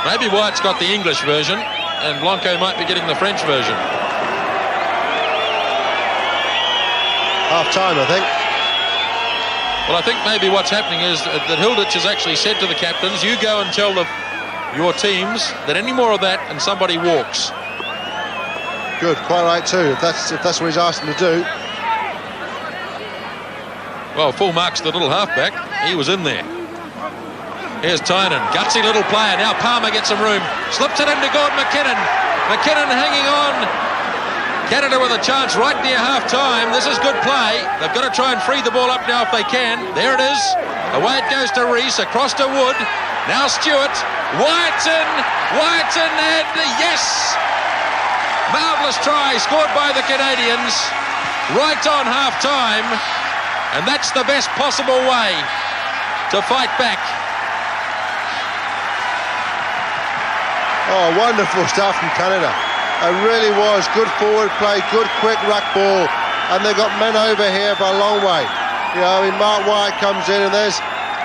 maybe Wyatt's got the English version and Blanco might be getting the French version. Half time, I think. Well, I think maybe what's happening is that Hilditch has actually said to the captains, you go and tell your teams that any more of that and somebody walks. Good, quite right too, if that's what he's asked them to do. Well, full marks to the little halfback. He was in there. Here's Tynan, gutsy little player. Now Palmer gets some room. Slips it into Gordon McKinnon. McKinnon hanging on. Canada with a chance right near half-time. This is good play. They've got to try and free the ball up now if they can. There it is. Away it goes to Rees, across to Wood. Now Stewart. Wyatt's in, and yes! Marvellous try scored by the Canadians right on half-time. And that's the best possible way to fight back. Oh, wonderful stuff from Canada. It really was. Good forward play, good quick ruck ball, and they've got men over here by a long way. You know, I mean, Mark Wyatt comes in, and there's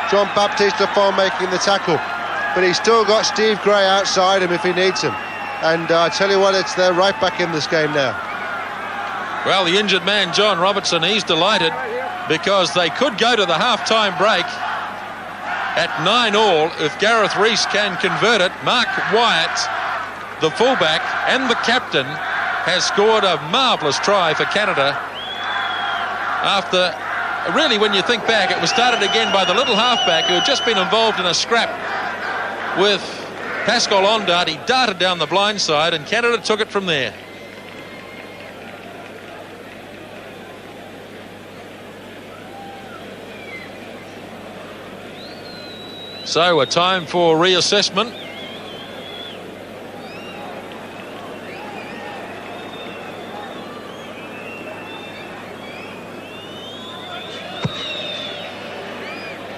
Jean-Baptiste Lafont making the tackle, but he's still got Steve Gray outside him if he needs him. And I tell you what, they're right back in this game now. Well, the injured man, John Robertson, he's delighted because they could go to the half-time break at 9-all if Gareth Rees can convert it. Mark Wyatt, the fullback and the captain, has scored a marvellous try for Canada. After, really, when you think back, it was started again by the little halfback who had just been involved in a scrap with Pascal Ondart. He darted down the blind side and Canada took it from there. So a time for reassessment.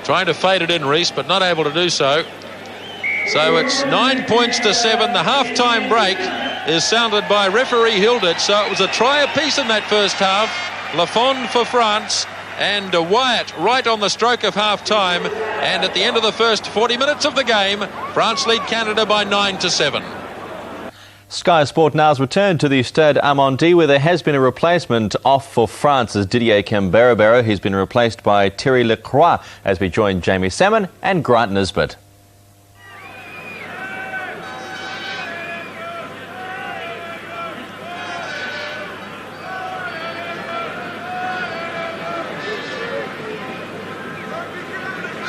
Trying to fade it in, Rees, but not able to do so. So it's 9 points to 7. The half-time break is sounded by referee Hilditch. So it was a try apiece in that first half. Lafont for France and Wyatt right on the stroke of half-time. And at the end of the first 40 minutes of the game, France lead Canada by 9-7. Sky Sport now's returned to the Stade Amondi, where there has been a replacement off for France's Didier Camberabero. He's been replaced by Thierry Lacroix as we join Jamie Salmon and Grant Nisbet.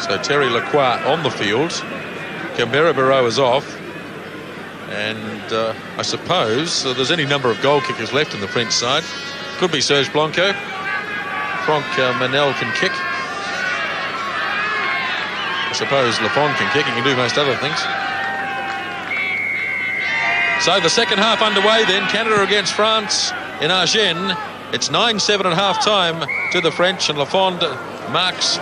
So Thierry Lacroix on the field. Camberabero is off. And I suppose there's any number of goal kickers left in the French side. Could be Serge Blanco. Franck Manel can kick. I suppose Lafont can kick. He can do most other things. So the second half underway then. Canada against France in Agen. It's 9-7 at half-time to the French, and Lafont marks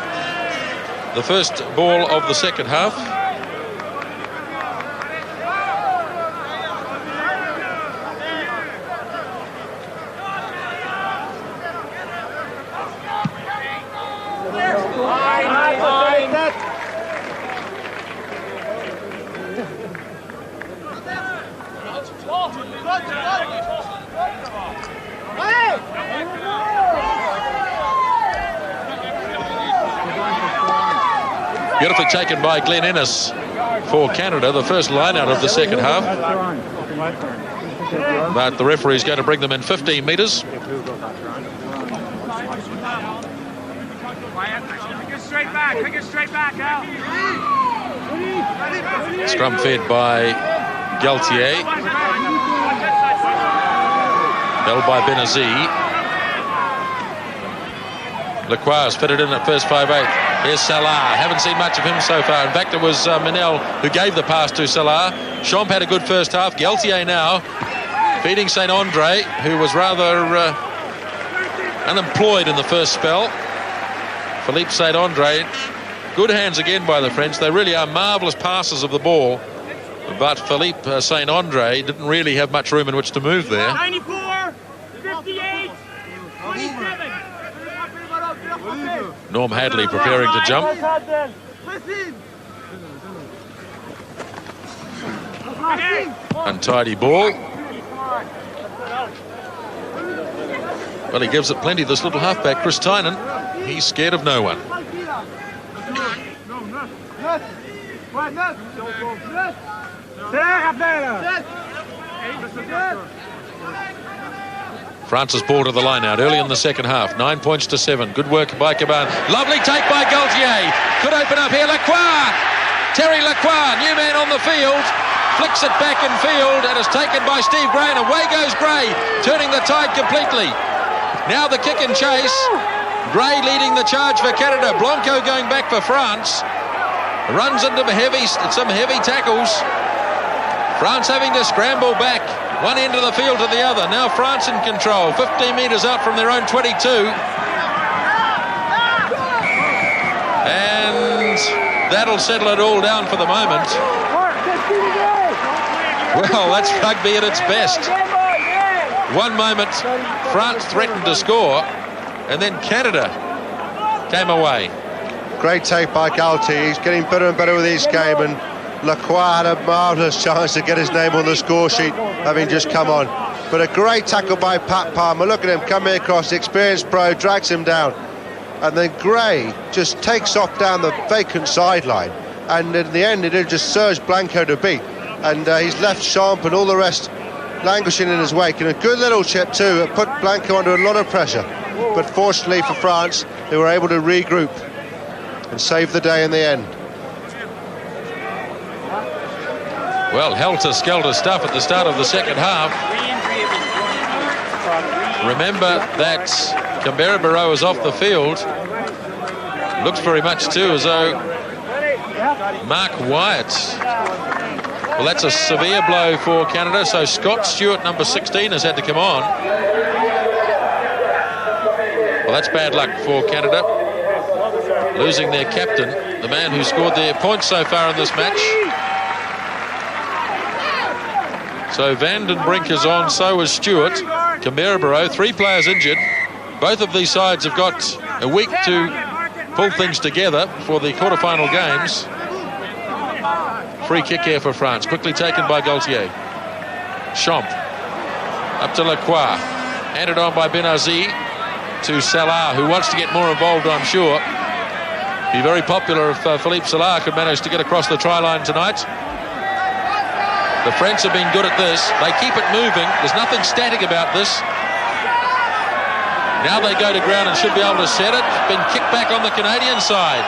the first ball of the second half. Beautifully taken by Glenn Ennis for Canada, the first line out of the second half. But the referee's going to bring them in 15 metres. Take it straight back, Al. Scrum fed by Galtier. Held by Benazir. Lacroix has fitted in at first 5-8. Here's Salah. Haven't seen much of him so far. In fact, it was Manel who gave the pass to Salah. Champ had a good first half. Galtier now feeding St. Andre, who was rather unemployed in the first spell. Philippe St. Andre. Good hands again by the French. They really are marvellous passers of the ball. But Philippe St. Andre didn't really have much room in which to move there. 94, 58, 27. Norm Hadley preparing to jump. Untidy ball. Well, he gives it plenty, this little halfback, Chris Tynan. He's scared of no one. France's ball to the line out early in the second half. 9 points to 7. Good work by Caban. Lovely take by Galtier. Could open up here. Lacroix. Terry Lacroix, new man on the field, flicks it back in field and is taken by Steve Gray, and away goes Gray, turning the tide completely. Now the kick and chase. Gray leading the charge for Canada. Blanco going back for France. Runs into some heavy tackles. France having to scramble back one end of the field to the other. Now France in control, 15 metres out from their own 22. And that'll settle it all down for the moment. Well, that's rugby at its best. One moment, France threatened to score, and then Canada came away. Great take by Galtey. He's getting better and better with each game, and Lacroix had a marvellous chance to get his name on the score sheet, having just come on. But a great tackle by Pat Palmer. Look at him coming across, the experienced pro, drags him down. And then Gray just takes off down the vacant sideline. And in the end, it just surged Blanco to beat. And he's left Champ and all the rest languishing in his wake. And a good little chip too. It put Blanco under a lot of pressure. But fortunately for France, they were able to regroup and save the day in the end. Well, helter-skelter stuff at the start of the second half. Remember that Canberra is off the field. Looks very much too as though Mark Wyatt. Well, that's a severe blow for Canada. So Scott Stewart, number 16, has had to come on. Well, that's bad luck for Canada. Losing their captain, the man who scored their points so far in this match. So Vandenbrink is on, so is Stewart. Canberra, 3 players injured. Both of these sides have got a week to pull things together for the quarterfinal games. Free kick here for France, quickly taken by Gaultier. Champ, up to Lacroix. Handed on by Benazi to Salah, who wants to get more involved, I'm sure. Be very popular if Philippe Salah could manage to get across the try line tonight. The French have been good at this. They keep it moving. There's nothing static about this. Now they go to ground and should be able to set it. Been kicked back on the Canadian side.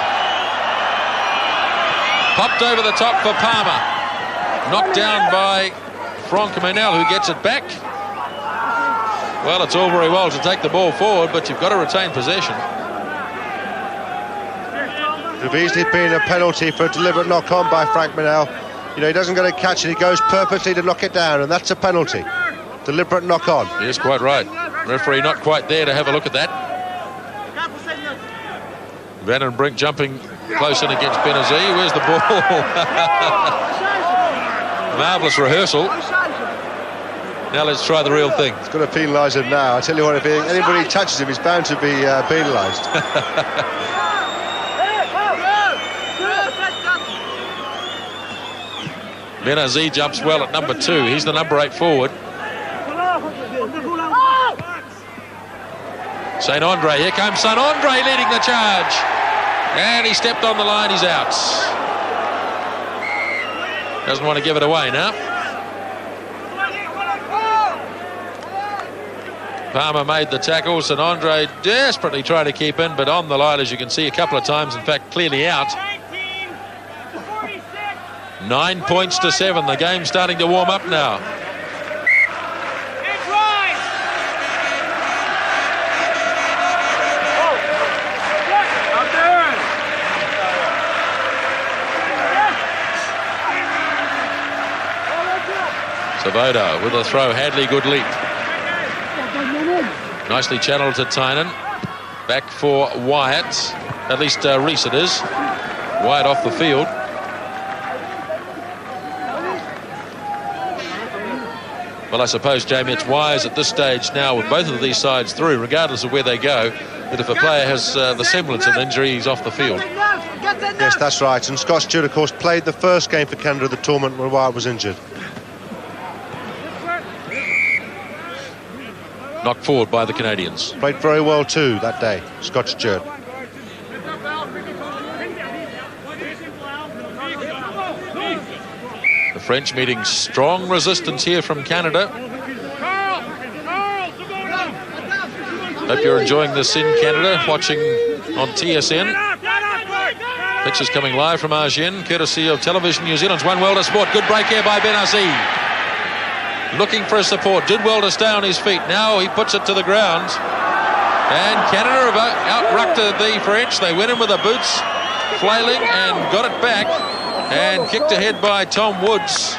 Popped over the top for Palmer. Knocked down by Franck Manel, who gets it back. Well, it's all very well to take the ball forward, but you've got to retain possession. It would have easily been a penalty for a deliberate knock-on by Franck Manel. You know, he doesn't get a catch and he goes purposely to knock it down, and that's a penalty. Deliberate knock-on. Yes, quite right. Referee not quite there to have a look at that. Vandenbrink jumping close in against Benazi. Where's the ball? Marvellous rehearsal. Now let's try the real thing. He's got to penalise him now. I tell you what, if anybody touches him, he's bound to be penalised. Benazi jumps well at number 2. He's the number 8 forward. St. Andre, here comes St. Andre leading the charge. And he stepped on the line, he's out. Doesn't want to give it away now. Palmer made the tackle. St. Andre desperately tried to keep in, but on the line, as you can see, a couple of times, in fact, clearly out. 9 points to 7. The game's starting to warm up now. Savoda with a throw. Hadley, good leap. Nicely channeled to Tynan. Back for Wyatt. At least Reese it is. Wyatt off the field. Well, I suppose, Jamie, it's wise at this stage now with both of these sides through, regardless of where they go, that if a player has the semblance of an injury, he's off the field. Yes, that's right. And Scott Stewart, of course, played the first game for Canada at the tournament when Wyatt was injured. Knocked forward by the Canadians. Played very well too that day, Scott Stewart. The French meeting strong resistance here from Canada. Hope you're enjoying this in Canada, watching on TSN. Pictures coming live from Agen, courtesy of Television New Zealand's One World of Sport. Good break here by Benazir. Looking for a support, did well to stay on his feet. Now he puts it to the ground. And Canada have out-rucked the French. They went in with their boots, flailing, and got it back. And kicked ahead by Tom Woods.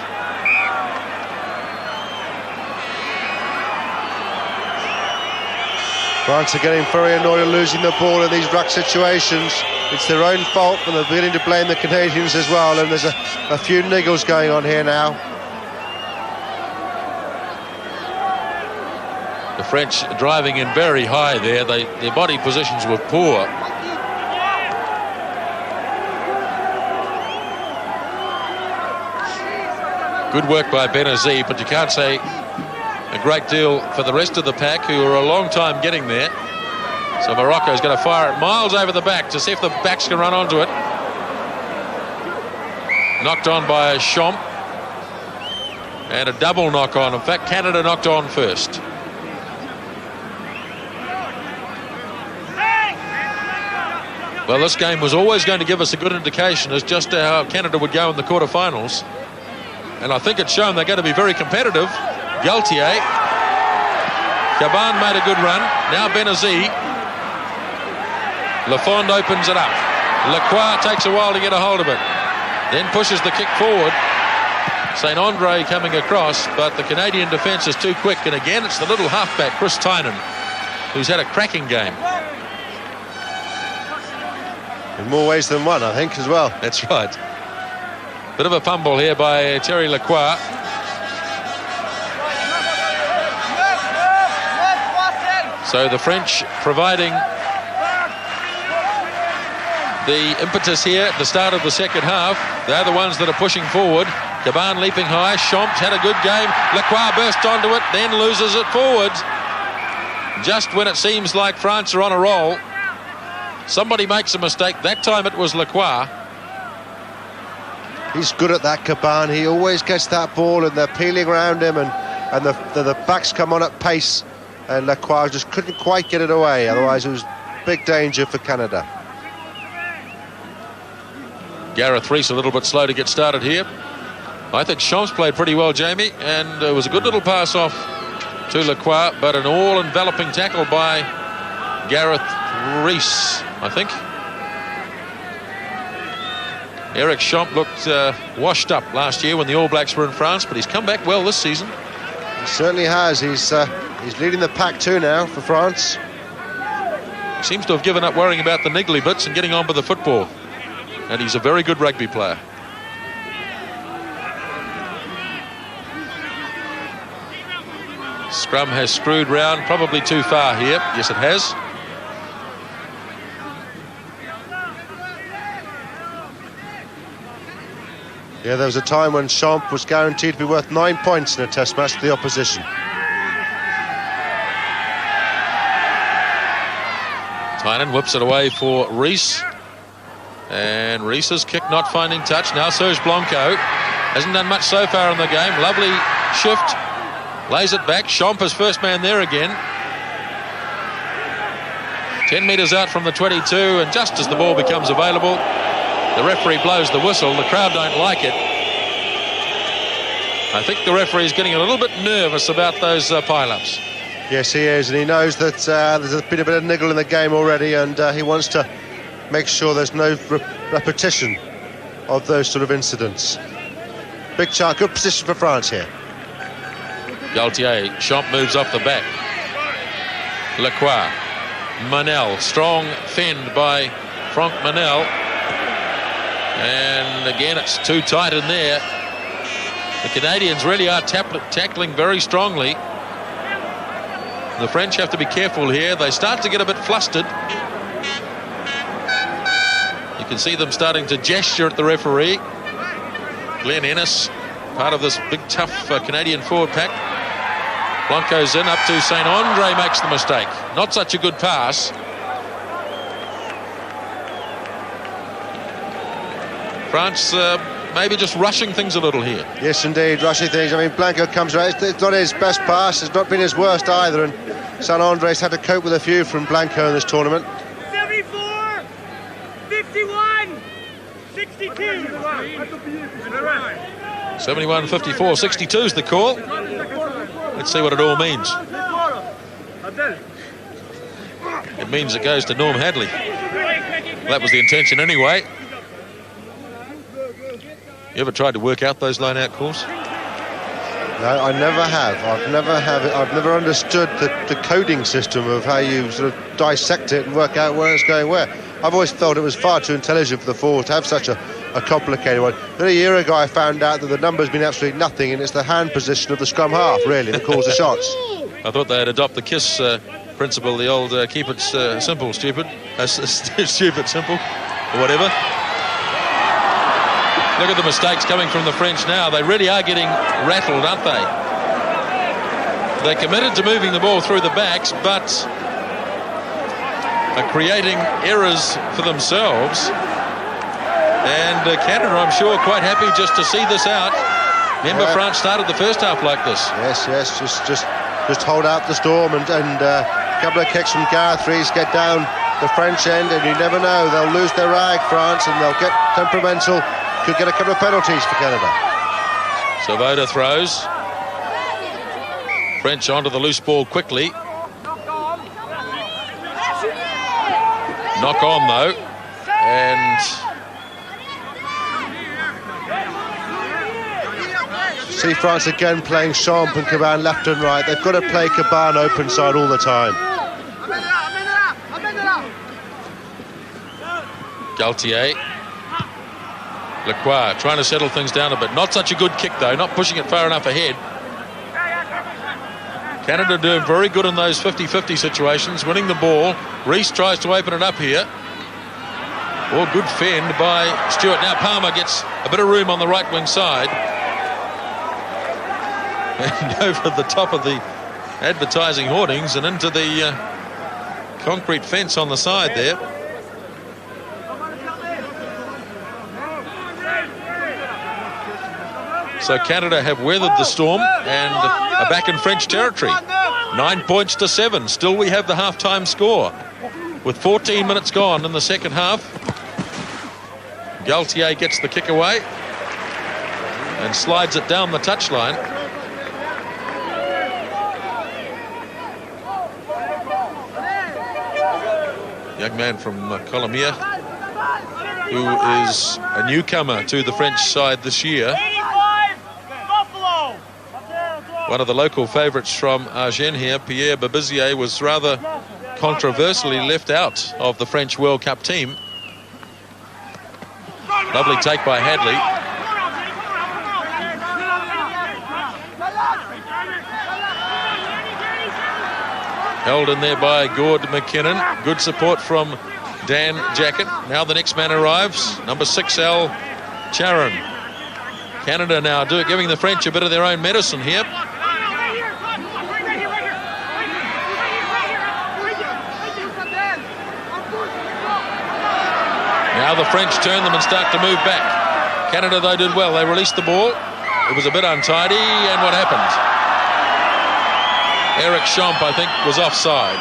France are getting very annoyed at losing the ball in these ruck situations. It's their own fault, and they're beginning to blame the Canadians as well. And there's a few niggles going on here now. The French driving in very high there. Their body positions were poor. Good work by Benazir, but you can't say a great deal for the rest of the pack, who are a long time getting there. So Morocco's going to fire it miles over the back to see if the backs can run onto it. Knocked on by Champ. And a double knock on. In fact, Canada knocked on first. Well, this game was always going to give us a good indication as just to how Canada would go in the quarterfinals. And I think it's shown they're going to be very competitive. Galtier. Caban made a good run. Now Benazir. Lafond opens it up. Lacroix takes a while to get a hold of it. Then pushes the kick forward. St. Andre coming across, but the Canadian defence is too quick. And again, it's the little halfback, Chris Tynan, who's had a cracking game. In more ways than one, I think, as well. That's right. Bit of a fumble here by Terry Lacroix. So the French providing the impetus here at the start of the second half. They're the ones that are pushing forward. Caban leaping high. Champs had a good game. Lacroix burst onto it, then loses it forward. Just when it seems like France are on a roll, somebody makes a mistake. That time it was Lacroix. He's good at that, Caban. He always gets that ball, and they're peeling around him, and the backs come on at pace, and Lacroix just couldn't quite get it away. Otherwise, it was big danger for Canada. Gareth Rees a little bit slow to get started here. I think Champs played pretty well, Jamie, and it was a good little pass off to Lacroix, but an all-enveloping tackle by Gareth Rees, I think. Eric Champ looked washed up last year when the All Blacks were in France, but he's come back well this season. He certainly has. He's leading the pack too now for France. He seems to have given up worrying about the niggly bits and getting on with the football. And he's a very good rugby player. Scrum has screwed round, probably too far here. Yes, it has. Yeah, there was a time when Champ was guaranteed to be worth 9 points in a test match to the opposition. Tynan whips it away for Rees. And Rees's kick not finding touch. Now Serge Blanco hasn't done much so far in the game. Lovely shift. Lays it back. Champ is first man there again. 10 metres out from the 22, and just as the ball becomes available, the referee blows the whistle. The crowd don't like it. I think the referee is getting a little bit nervous about those pile-ups. Yes, he is, and he knows that there's been a bit of niggle in the game already, and he wants to make sure there's no repetition of those sort of incidents. Big chance, good position for France here. Galtier, Champ moves off the back. Lacroix, Manel, strong fend by Franck Manel. And again, it's too tight in there. The Canadians really are tackling very strongly. The French have to be careful here. They start to get a bit flustered. You can see them starting to gesture at the referee. Glenn Ennis, part of this big, tough Canadian forward pack. Blanco's in, up to St. Andre, makes the mistake. Not such a good pass. France maybe just rushing things a little here. Yes, indeed, rushing things. I mean, Blanco comes right. It's not his best pass. It's not been his worst either. And St. Andre's had to cope with a few from Blanco in this tournament. 74, 51, 71-54, 62 is the call. Let's see what it all means. It means it goes to Norm Hadley. That was the intention anyway. You ever tried to work out those line-out calls? No, I never have. I've never understood the coding system of how you sort of dissect it and work out where it's going where. I've always felt it was far too intelligent for the forwards to have such a complicated one. But a year ago I found out that the numbers mean absolutely nothing, and it's the hand position of the scrum half, really, that calls the shots. I thought they'd adopt the KISS principle, the old keep it simple, stupid. Stupid, simple, or whatever. Look at the mistakes coming from the French now. They really are getting rattled, aren't they? They're committed to moving the ball through the backs, but are creating errors for themselves. And Canada, I'm sure, quite happy just to see this out. Remember, France started the first half like this. Yes, just hold out the storm, and a couple of kicks from Gareth Rees get down the French end, and you never know, they'll lose their rag, France, and they'll get temperamental. Could get a couple of penalties for Canada. Svoboda throws. French onto the loose ball quickly. Knock on though, and see France again playing Champ and Caban left and right. They've got to play Caban open side all the time. Galtier. Lacroix trying to settle things down a bit. Not such a good kick though, not pushing it far enough ahead. Canada doing very good in those 50-50 situations, winning the ball. Rees tries to open it up here. Oh, good fend by Stewart. Now Palmer gets a bit of room on the right wing side. And over the top of the advertising hoardings and into the concrete fence on the side there. So Canada have weathered the storm and are back in French territory. 9 points to 7. Still we have the half-time score. With 14 minutes gone in the second half. Galtier gets the kick away and slides it down the touchline. Young man from Colombia, who is a newcomer to the French side this year. One of the local favourites from Agen here, Pierre Babizier, was rather controversially left out of the French World Cup team. Lovely take by Hadley. Held in there by Gord McKinnon. Good support from Dan Jacket. Now the next man arrives, number 6, Al Charon. Canada now giving the French a bit of their own medicine here. Now the French turn them and start to move back. Canada, though, did well. They released the ball. It was a bit untidy, and what happened? Eric Champ, I think, was offside.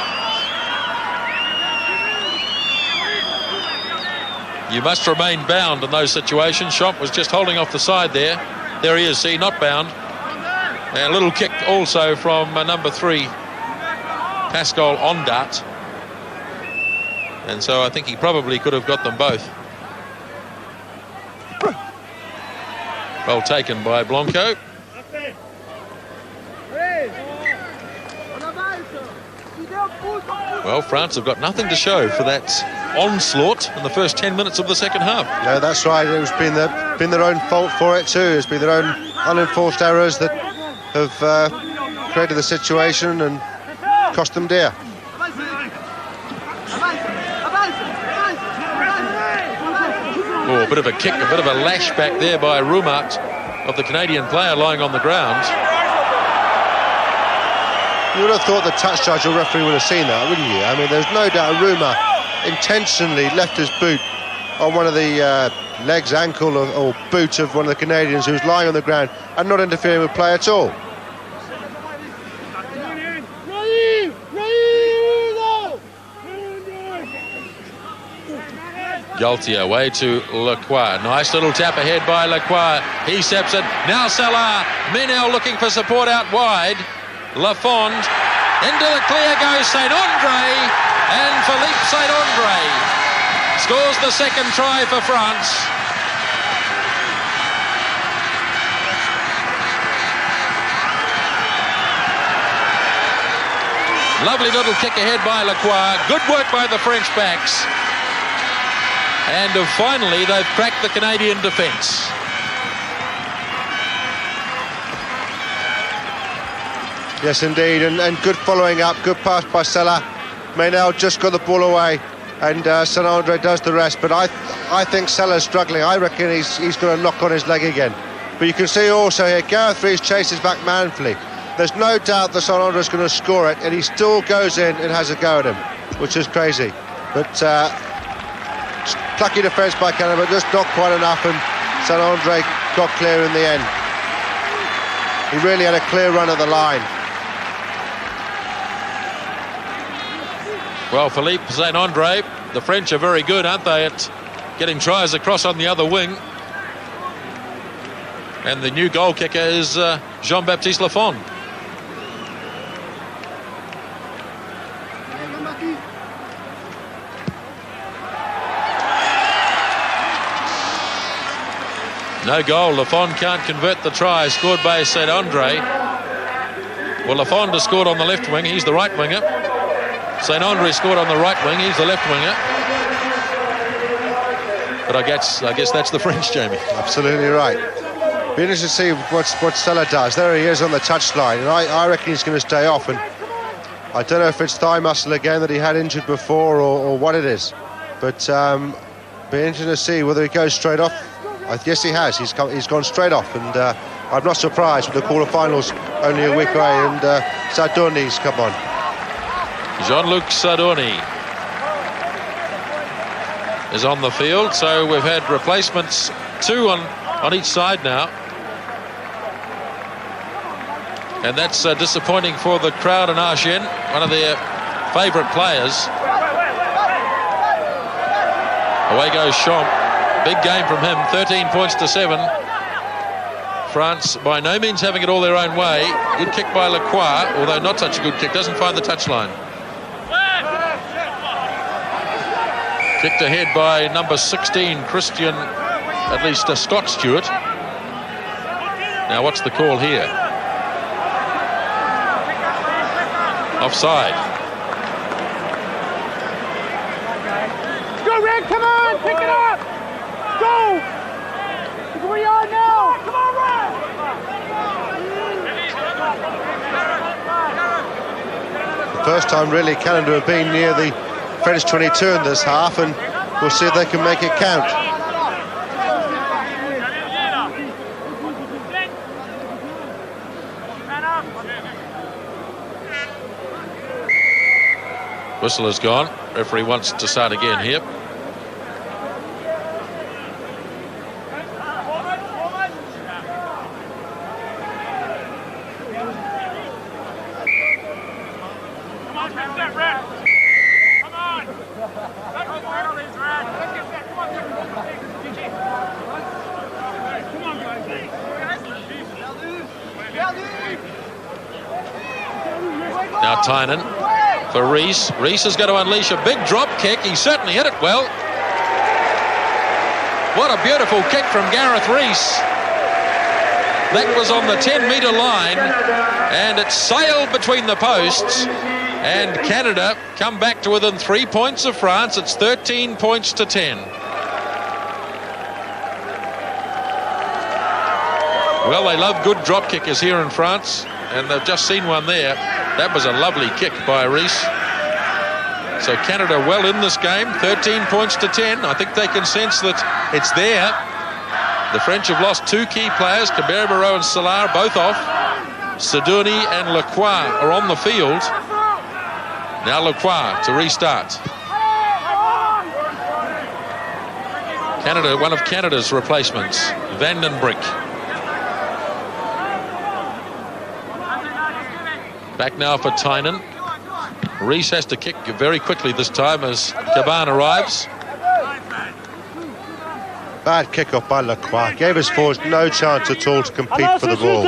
You must remain bound in those situations. Champ was just holding off the side there. There he is, see, not bound. And a little kick also from number 3, Pascal Ondat. And so I think he probably could have got them both. Well taken by Blanco. Well, France have got nothing to show for that onslaught in the first 10 minutes of the second half. Yeah, that's right. It's been their own fault for it too. It's been their own unenforced errors that have created the situation and cost them dear. Oh, a bit of a kick, a bit of a lash back there by Rumat of the Canadian player lying on the ground. You would have thought the touch judge or referee would have seen that, wouldn't you? I mean, there's no doubt Ruma intentionally left his boot on one of the legs, ankle or boot of one of the Canadians who was lying on the ground and not interfering with play at all. Galtier away to Lacroix. Nice little tap ahead by Lacroix. He steps it. Now Salah. Menel looking for support out wide. Lafond. Into the clear goes St Andre. And Philippe St Andre scores the second try for France. Lovely little kick ahead by Lacroix. Good work by the French backs. And finally, they've cracked the Canadian defence. Yes, indeed, and good following up, good pass by Salah. Menel just got the ball away, and St Andre does the rest. But I think Salah's struggling. I reckon he's got a knock on his leg again. But you can see also here, Gareth Rees chases back manfully. There's no doubt that St Andre's going to score it, and he still goes in and has a go at him, which is crazy. But plucky defence by Canada, but just not quite enough, and St Andre got clear in the end. He really had a clear run at the line. Well, Philippe St Andre, the French are very good, aren't they, at getting tries across on the other wing. And the new goal kicker is Jean-Baptiste Lafond. No goal. Lafond can't convert the try scored by St Andre. Well, Lafond has scored on the left wing. He's the right winger. St Andre scored on the right wing. He's the left winger. But I guess that's the French, Jamie. Absolutely right. Be interesting to see what Salah does. There he is on the touchline, and I reckon he's going to stay off. And I don't know if it's thigh muscle again that he had injured before or what it is. But be interesting to see whether he goes straight off. Yes, he has. He's gone straight off, and I'm not surprised with the quarterfinals only a week away. And Sardoni's come on. Jean-Luc Sardoni is on the field, so we've had replacements, 2 on each side now, and that's disappointing for the crowd in Agen, one of their favourite players. Away goes Champ. Big game from him, 13 points to 7. France by no means having it all their own way. Good kick by Lacroix, although not such a good kick, doesn't find the touchline. Kicked ahead by number 16, Christian, at least Scott Stewart. Now what's the call here? Offside. Go, Red, come on, pick it up! Go! Look where you are now! Come on, Red! First time really Canada have been near the French 22 in this half, and we'll see if they can make it count. Whistle is gone. Referee wants to start again here. Now Tynan for Rees. Rees is going to unleash a big drop kick. He certainly hit it well. What a beautiful kick from Gareth Rees. That was on the 10-metre line, and it sailed between the posts, and Canada come back to within 3 points of France. It's 13 points to 10. Well, they love good drop kickers here in France, and they've just seen one there. That was a lovely kick by Rees. So Canada well in this game, 13 points to 10. I think they can sense that it's there. The French have lost 2 key players, Camberabero and Salah, both off. Sardoni and Lacroix are on the field. Now Lacroix to restart. Canada, one of Canada's replacements, Vandenbrink. Back now for Tynan. Rees has to kick very quickly this time as Caban arrives. Bad kick-off by Lacroix. Gave his forwards no chance at all to compete for the ball.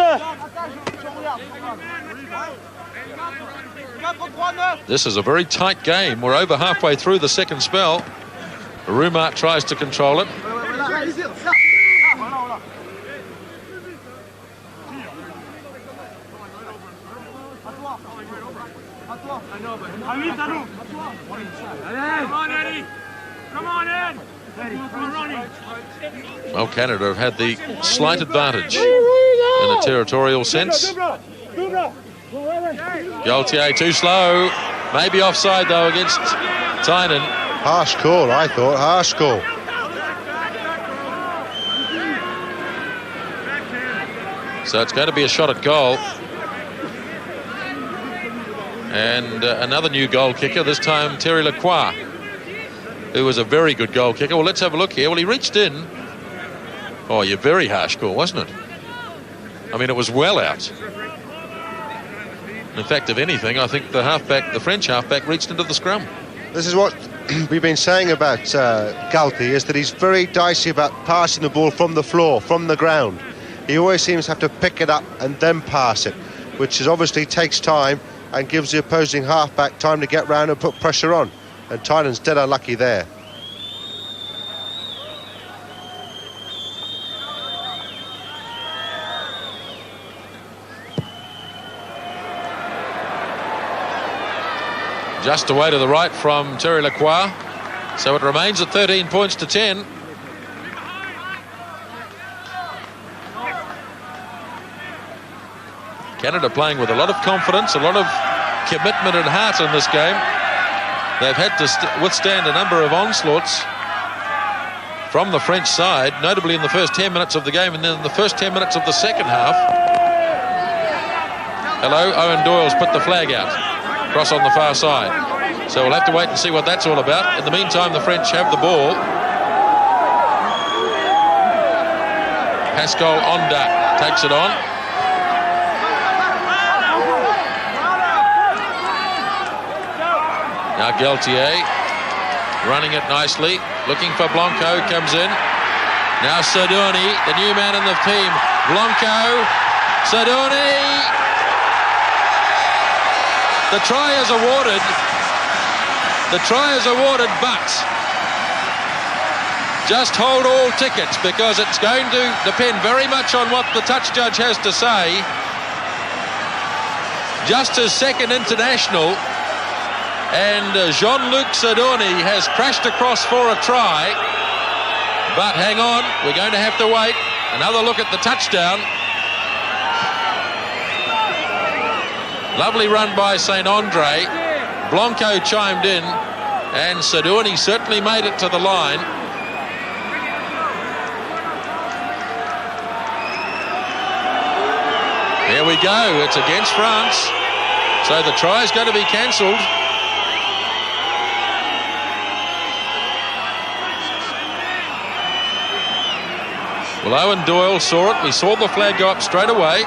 This is a very tight game. We're over halfway through the second spell. Rumart tries to control it. Come on, Ed! Well, Canada have had the slight advantage in a territorial sense. Gaultier too slow. Maybe offside, though, against Tynan. Harsh call, I thought. Harsh call. So it's going to be a shot at goal. And another new goal kicker, this time Terry Lacroix, who was a very good goal kicker. Well, let's have a look here. Well, he reached in. Oh, yeah, very harsh call, wasn't it? I mean, it was well out. In fact, if anything, I think the French halfback reached into the scrum. This is what we've been saying about Galti, is that he's very dicey about passing the ball from the floor, from the ground. He always seems to have to pick it up and then pass it, which is obviously takes time and gives the opposing halfback time to get round and put pressure on. And Tynan's dead unlucky there. Just away to the right from Terry Lacroix. So it remains at 13 points to 10. Canada playing with a lot of confidence, a lot of commitment and heart in this game. They've had to withstand a number of onslaughts from the French side, notably in the first 10 minutes of the game and then in the first 10 minutes of the second half. Hello, Owen Doyle's put the flag out. Cross on the far side. So we'll have to wait and see what that's all about. In the meantime, the French have the ball. Pascal Ondat takes it on. Now Gaultier running it nicely, looking for Blanco, comes in. Now Sardoni, the new man in the team. Blanco, Sardoni. The try is awarded. The try is awarded, but just hold all tickets, because it's going to depend very much on what the touch judge has to say. Just his second international, and Jean-Luc Sardoni has crashed across for a try. But hang on, we're going to have to wait. Another look at the touchdown. Lovely run by St. Andre. Blanco chimed in, and Sardoni certainly made it to the line. Here we go, it's against France. So the try is going to be cancelled. Well, Owen Doyle saw it. We saw the flag go up straight away.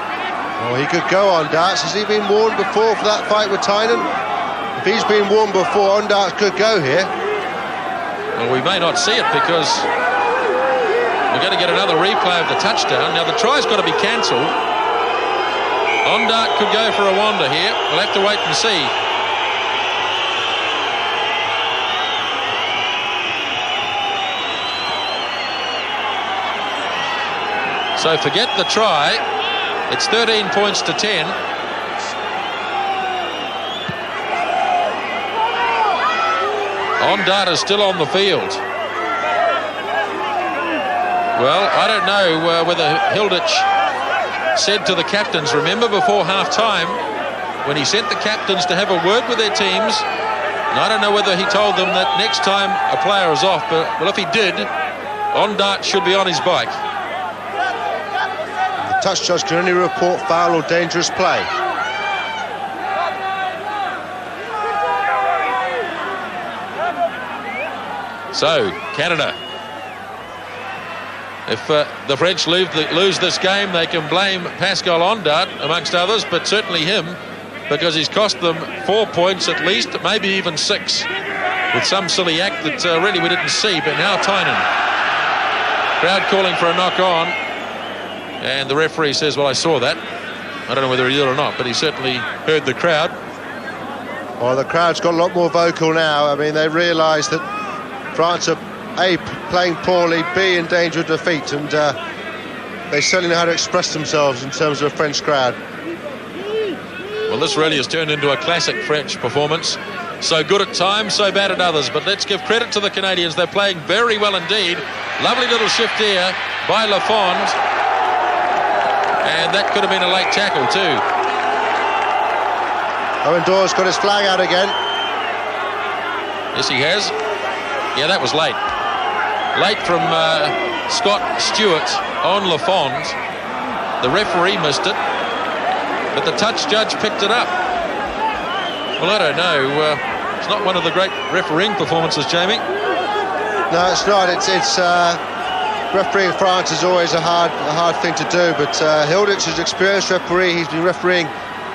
Oh, he could go on darts. Has he been warned before for that fight with Tynan? If he's been warned before, on darts could go here. Well, we may not see it because we're going to get another replay of the touchdown. Now, the try's got to be cancelled. Ondart could go for a wander here. We'll have to wait and see. So forget the try. It's 13 points to 10. Ondart is still on the field. Well, I don't know whether Hilditch said to the captains, remember before half-time, when he sent the captains to have a word with their teams, and I don't know whether he told them that next time a player is off, but well, if he did, Ondart should be on his bike. The touch judge can only report foul or dangerous play. So, Canada, if the French lose this game, they can blame Pascal Ondart, amongst others, but certainly him, because he's cost them 4 points at least, maybe even 6, with some silly act that really we didn't see. But now Tynan. Crowd calling for a knock-on. And the referee says, well, I saw that. I don't know whether he did or not, but he certainly heard the crowd. Well, the crowd's got a lot more vocal now. I mean, they realise that France are A, playing poorly, B, in danger of defeat, and they certainly know how to express themselves in terms of a French crowd. Well, this really has turned into a classic French performance. So good at times, so bad at others. But let's give credit to the Canadians. They're playing very well indeed. Lovely little shift here by Lafond. And that could have been a late tackle too. Owen Doyle's got his flag out again. Yes, he has. Yeah, that was late. Late from Scott Stewart on Lafond. The referee missed it, but the touch judge picked it up. Well, I don't know. It's not one of the great refereeing performances, Jamie. No, it's not. It's refereeing France is always a hard thing to do. But Hilditch is an experienced referee. He's been refereeing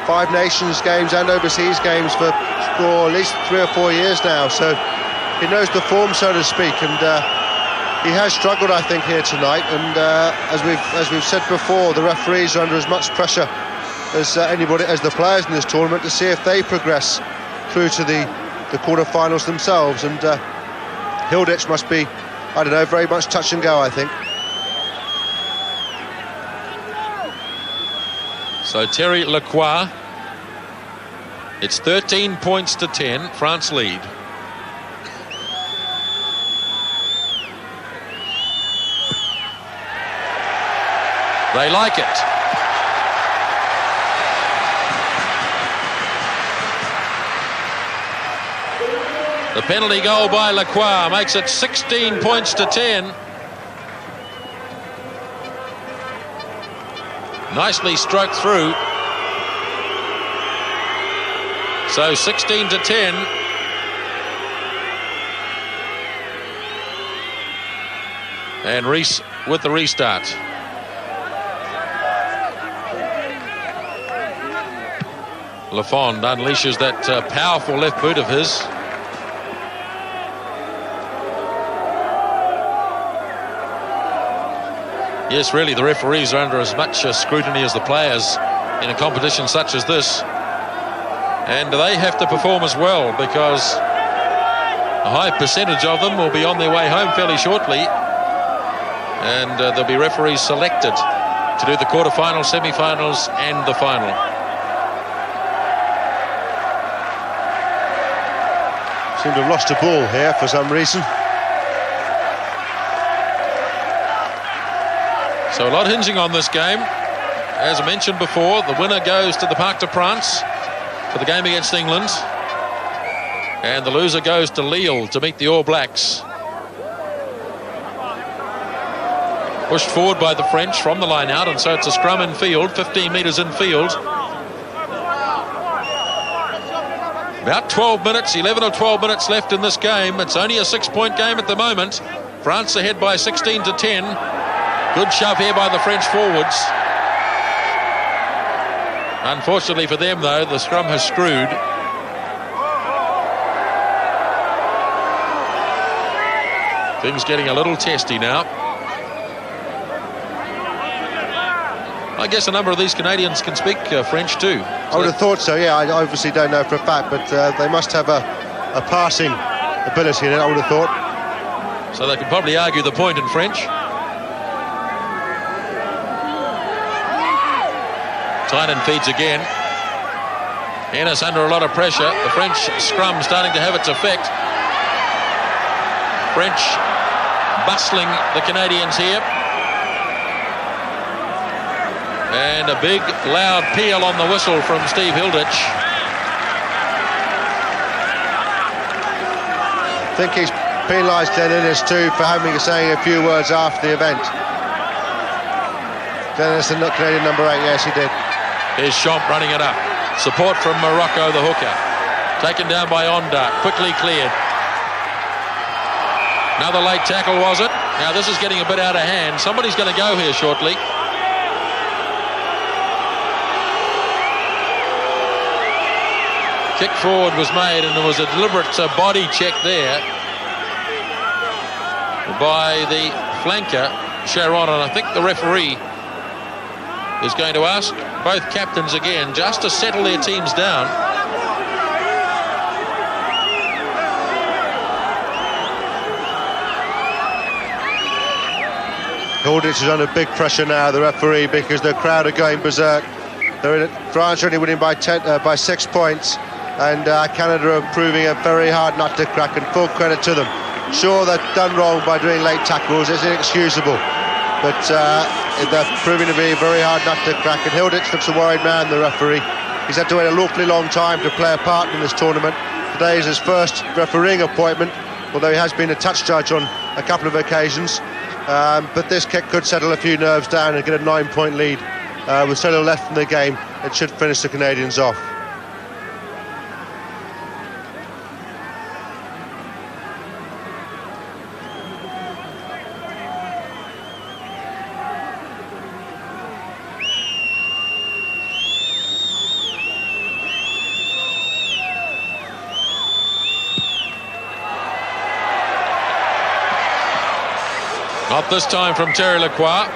5 Nations games and overseas games for at least 3 or 4 years now. So he knows the form, so to speak, and he has struggled, I think, here tonight. And as we've said before, the referees are under as much pressure as the players in this tournament to see if they progress through to the quarter-finals themselves. And Hilditch must be, I don't know, very much touch and go, I think. So Terry Lacroix, it's 13 points to 10, France lead. They like it. The penalty goal by Lacroix makes it 16 points to 10. Nicely stroked through. So 16 to 10. And Rees with the restart. Lafond unleashes that powerful left boot of his. Yes, really, the referees are under as much scrutiny as the players in a competition such as this. And they have to perform as well, because a high percentage of them will be on their way home fairly shortly. And there'll be referees selected to do the quarterfinals, semi-finals and the final. Seem to have lost a ball here for some reason. So a lot hinging on this game. As I mentioned before, the winner goes to the Parc des Princes for the game against England. And the loser goes to Lille to meet the All Blacks. Pushed forward by the French from the line out, and so it's a scrum in field, 15 metres in field. About 12 minutes, 11 or 12 minutes left in this game. It's only a 6-point game at the moment. France ahead by 16 to 10. Good shove here by the French forwards. Unfortunately for them, though, the scrum has screwed. Things getting a little testy now. I guess a number of these Canadians can speak French too. I would have thought so, yeah. I obviously don't know for a fact, but they must have a passing ability in it, I would have thought. So they could probably argue the point in French. Tynan feeds again. Ennis under a lot of pressure. The French scrum starting to have its effect. French bustling the Canadians here. And a big, loud peal on the whistle from Steve Hilditch. I think he's penalised Glenn Ennis too for saying a few words after the event. Glenn Ennis, the Canadian number 8, yes, he did. Here's Champ running it up. Support from Morocco, the hooker. Taken down by Onda, quickly cleared. Another late tackle, was it? Now this is getting a bit out of hand. Somebody's going to go here shortly. Kick forward was made, and there was a deliberate body check there by the flanker. Sharon, and I think the referee is going to ask both captains again just to settle their teams down. Hilditch is under big pressure now, the referee, because the crowd are going berserk. France are only winning by 6 points, and Canada are proving a very hard nut to crack, and full credit to them. Sure, they've done wrong by doing late tackles, it's inexcusable, but they're proving to be a very hard nut to crack, and Hilditch looks a worried man, the referee. He's had to wait an awfully long time to play a part in this tournament. Today is his first refereeing appointment, although he has been a touch judge on a couple of occasions. But this kick could settle a few nerves down and get a 9-point lead. With so little left in the game, it should finish the Canadians off. Not this time from Terry Lacroix.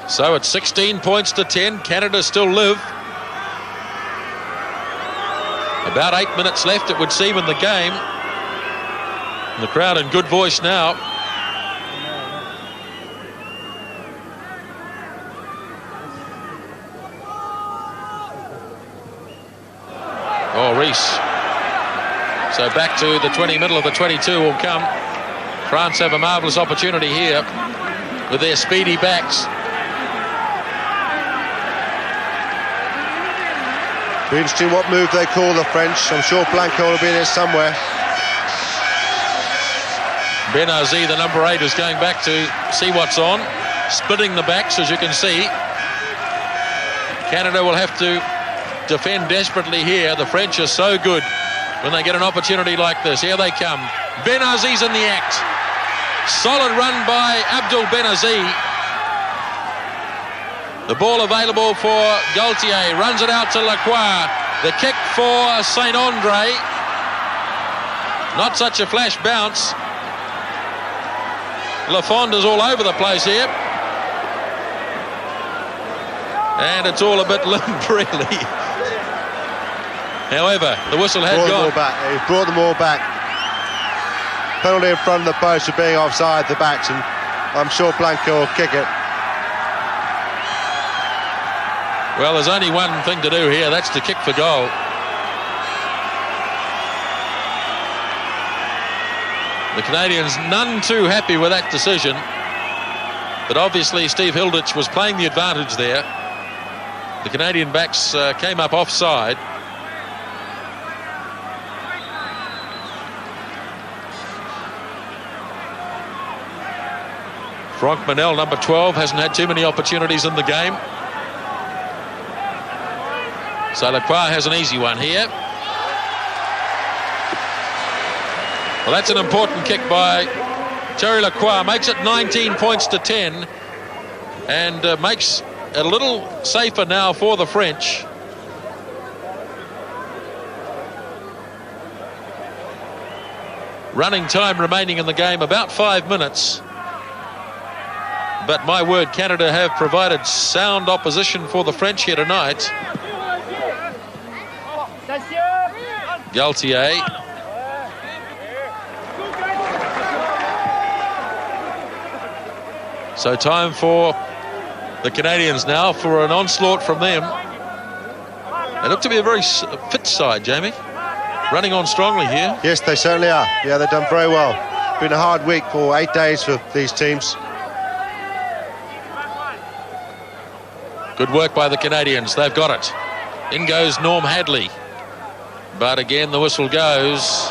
So it's 16 points to 10. Canada still live. About 8 minutes left, it would seem, in the game. And the crowd in good voice now. Oh, Reese. So back to the 20, middle of the 22 will come. France have a marvellous opportunity here with their speedy backs. Be interesting what move they call the French. I'm sure Blanco will be in there somewhere. Benazi, the number 8, is going back to see what's on, splitting the backs, as you can see. Canada will have to defend desperately here. The French are so good when they get an opportunity like this. Here they come. Benazi's in the act. Solid run by Abdul Benazi. The ball available for Gaultier. Runs it out to Lacroix. The kick for St. Andre. Not such a flash bounce. Lafond is all over the place here. And it's all a bit limp, really. However, the whistle had gone. He brought them all back. Penalty in front of the post for being offside the backs, and I'm sure Blanco will kick it. Well, there's only one thing to do here, that's to kick for goal. The Canadians none too happy with that decision, but obviously Steve Hilditch was playing the advantage there. The Canadian backs came up offside. Franck Manel, number 12, hasn't had too many opportunities in the game. So Lacroix has an easy one here. Well, that's an important kick by Terry Lacroix. Makes it 19 points to 10 and makes it a little safer now for the French. Running time remaining in the game, about 5 minutes. But my word, Canada have provided sound opposition for the French here tonight. Gaultier. So time for the Canadians now for an onslaught from them. They look to be a very fit side, Jamie. Running on strongly here. Yes, they certainly are. Yeah, they've done very well. Been a hard week for 8 days for these teams. Good work by the Canadians. They've got it. In goes Norm Hadley. But again, the whistle goes.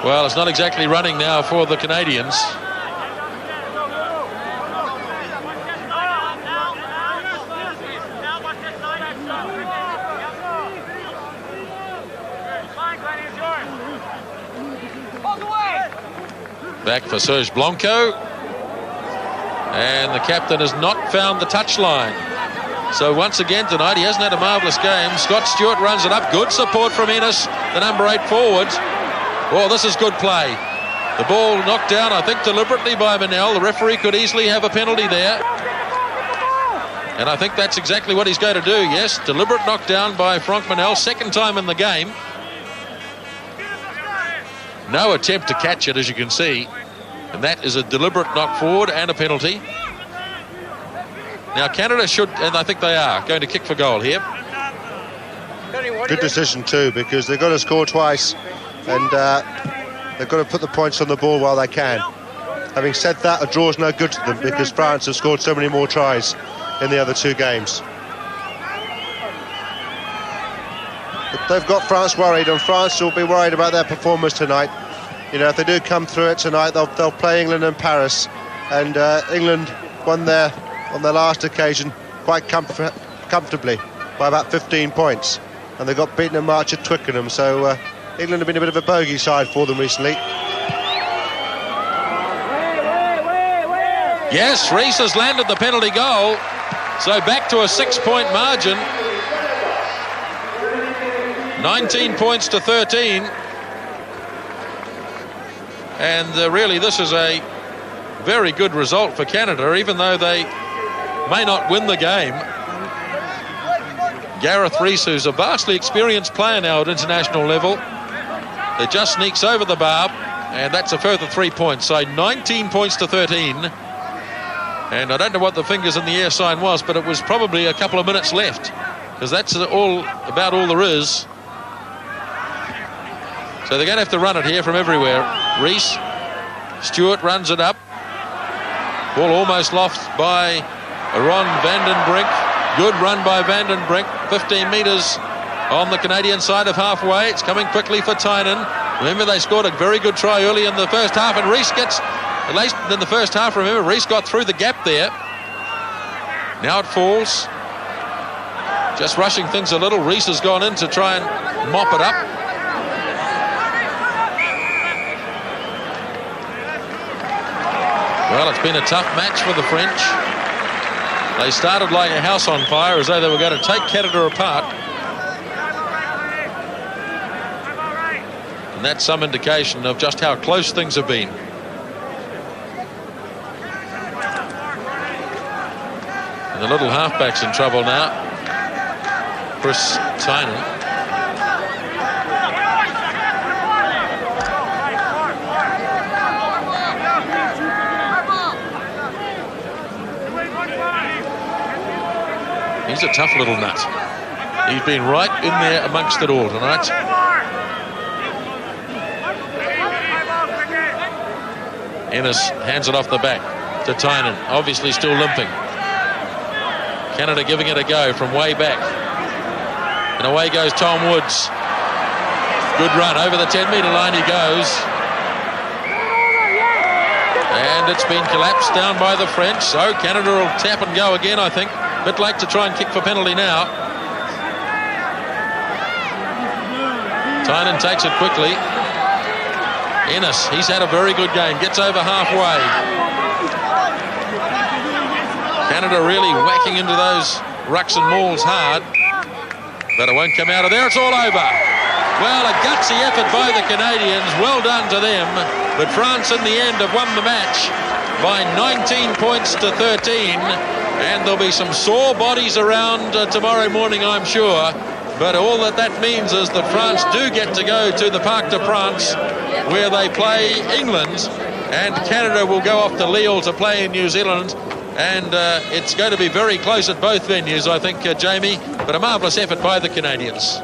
Well, it's not exactly running now for the Canadians. Back for Serge Blanco. And the captain has not found the touchline. So once again tonight, he hasn't had a marvellous game. Scott Stewart runs it up. Good support from Ennis, the number 8 forward. Oh, this is good play. The ball knocked down, I think, deliberately by Manel. The referee could easily have a penalty there. And I think that's exactly what he's going to do, yes. Deliberate knockdown by Frank Manel, second time in the game. No attempt to catch it, as you can see. And that is a deliberate knock forward and a penalty. Now Canada should, and I think they are, going to kick for goal here. Good decision too, because they've got to score twice, and they've got to put the points on the ball while they can. Having said that, a draw's no good to them because France have scored so many more tries in the other two games. But they've got France worried, and France will be worried about their performance tonight. You know, if they do come through it tonight, they'll play England in Paris, and England won there on their last occasion quite comfortably by about 15 points, and they got beaten in March at Twickenham, so England have been a bit of a bogey side for them recently. Yes, Rees has landed the penalty goal, so back to a 6-point margin. 19 points to 13. And really this is a very good result for Canada, even though they may not win the game. Gareth Rees, who's a vastly experienced player now at international level, it just sneaks over the bar, and that's a further 3 points, so 19 points to 13. And I don't know what the fingers in the air sign was, but it was probably a couple of minutes left, because that's about all there is. So they're going to have to run it here from everywhere. Rees, Stewart runs it up. Ball almost lost by Ron Vandenbrink. Good run by Vandenbrink. 15 metres on the Canadian side of halfway. It's coming quickly for Tynan. Remember, they scored a very good try early in the first half, and Rees gets, at least in the first half, remember, Rees got through the gap there. Now it falls. Just rushing things a little. Rees has gone in to try and mop it up. Well, it's been a tough match for the French. They started like a house on fire, as though they were going to take Canada apart. And that's some indication of just how close things have been. And the little halfback's in trouble now. Chris Tynan. He's a tough little nut. He's been right in there amongst it all tonight. Ennis hands it off the back to Tynan, obviously still limping. Canada giving it a go from way back. And away goes Tom Woods. Good run over the 10-metre line he goes. And it's been collapsed down by the French, so Canada will tap and go again, I think. Bit late to try and kick for penalty now. Tynan takes it quickly. Ennis, he's had a very good game, gets over halfway. Canada really whacking into those rucks and mauls hard, but it won't come out of there. It's all over. Well, a gutsy effort by the Canadians. Well done to them. But France in the end have won the match by 19 points to 13. And there'll be some sore bodies around tomorrow morning, I'm sure. But all that means is that France do get to go to the Parc des Princes, where they play England, and Canada will go off to Lille to play in New Zealand. And it's going to be very close at both venues, I think, Jamie. But a marvellous effort by the Canadians.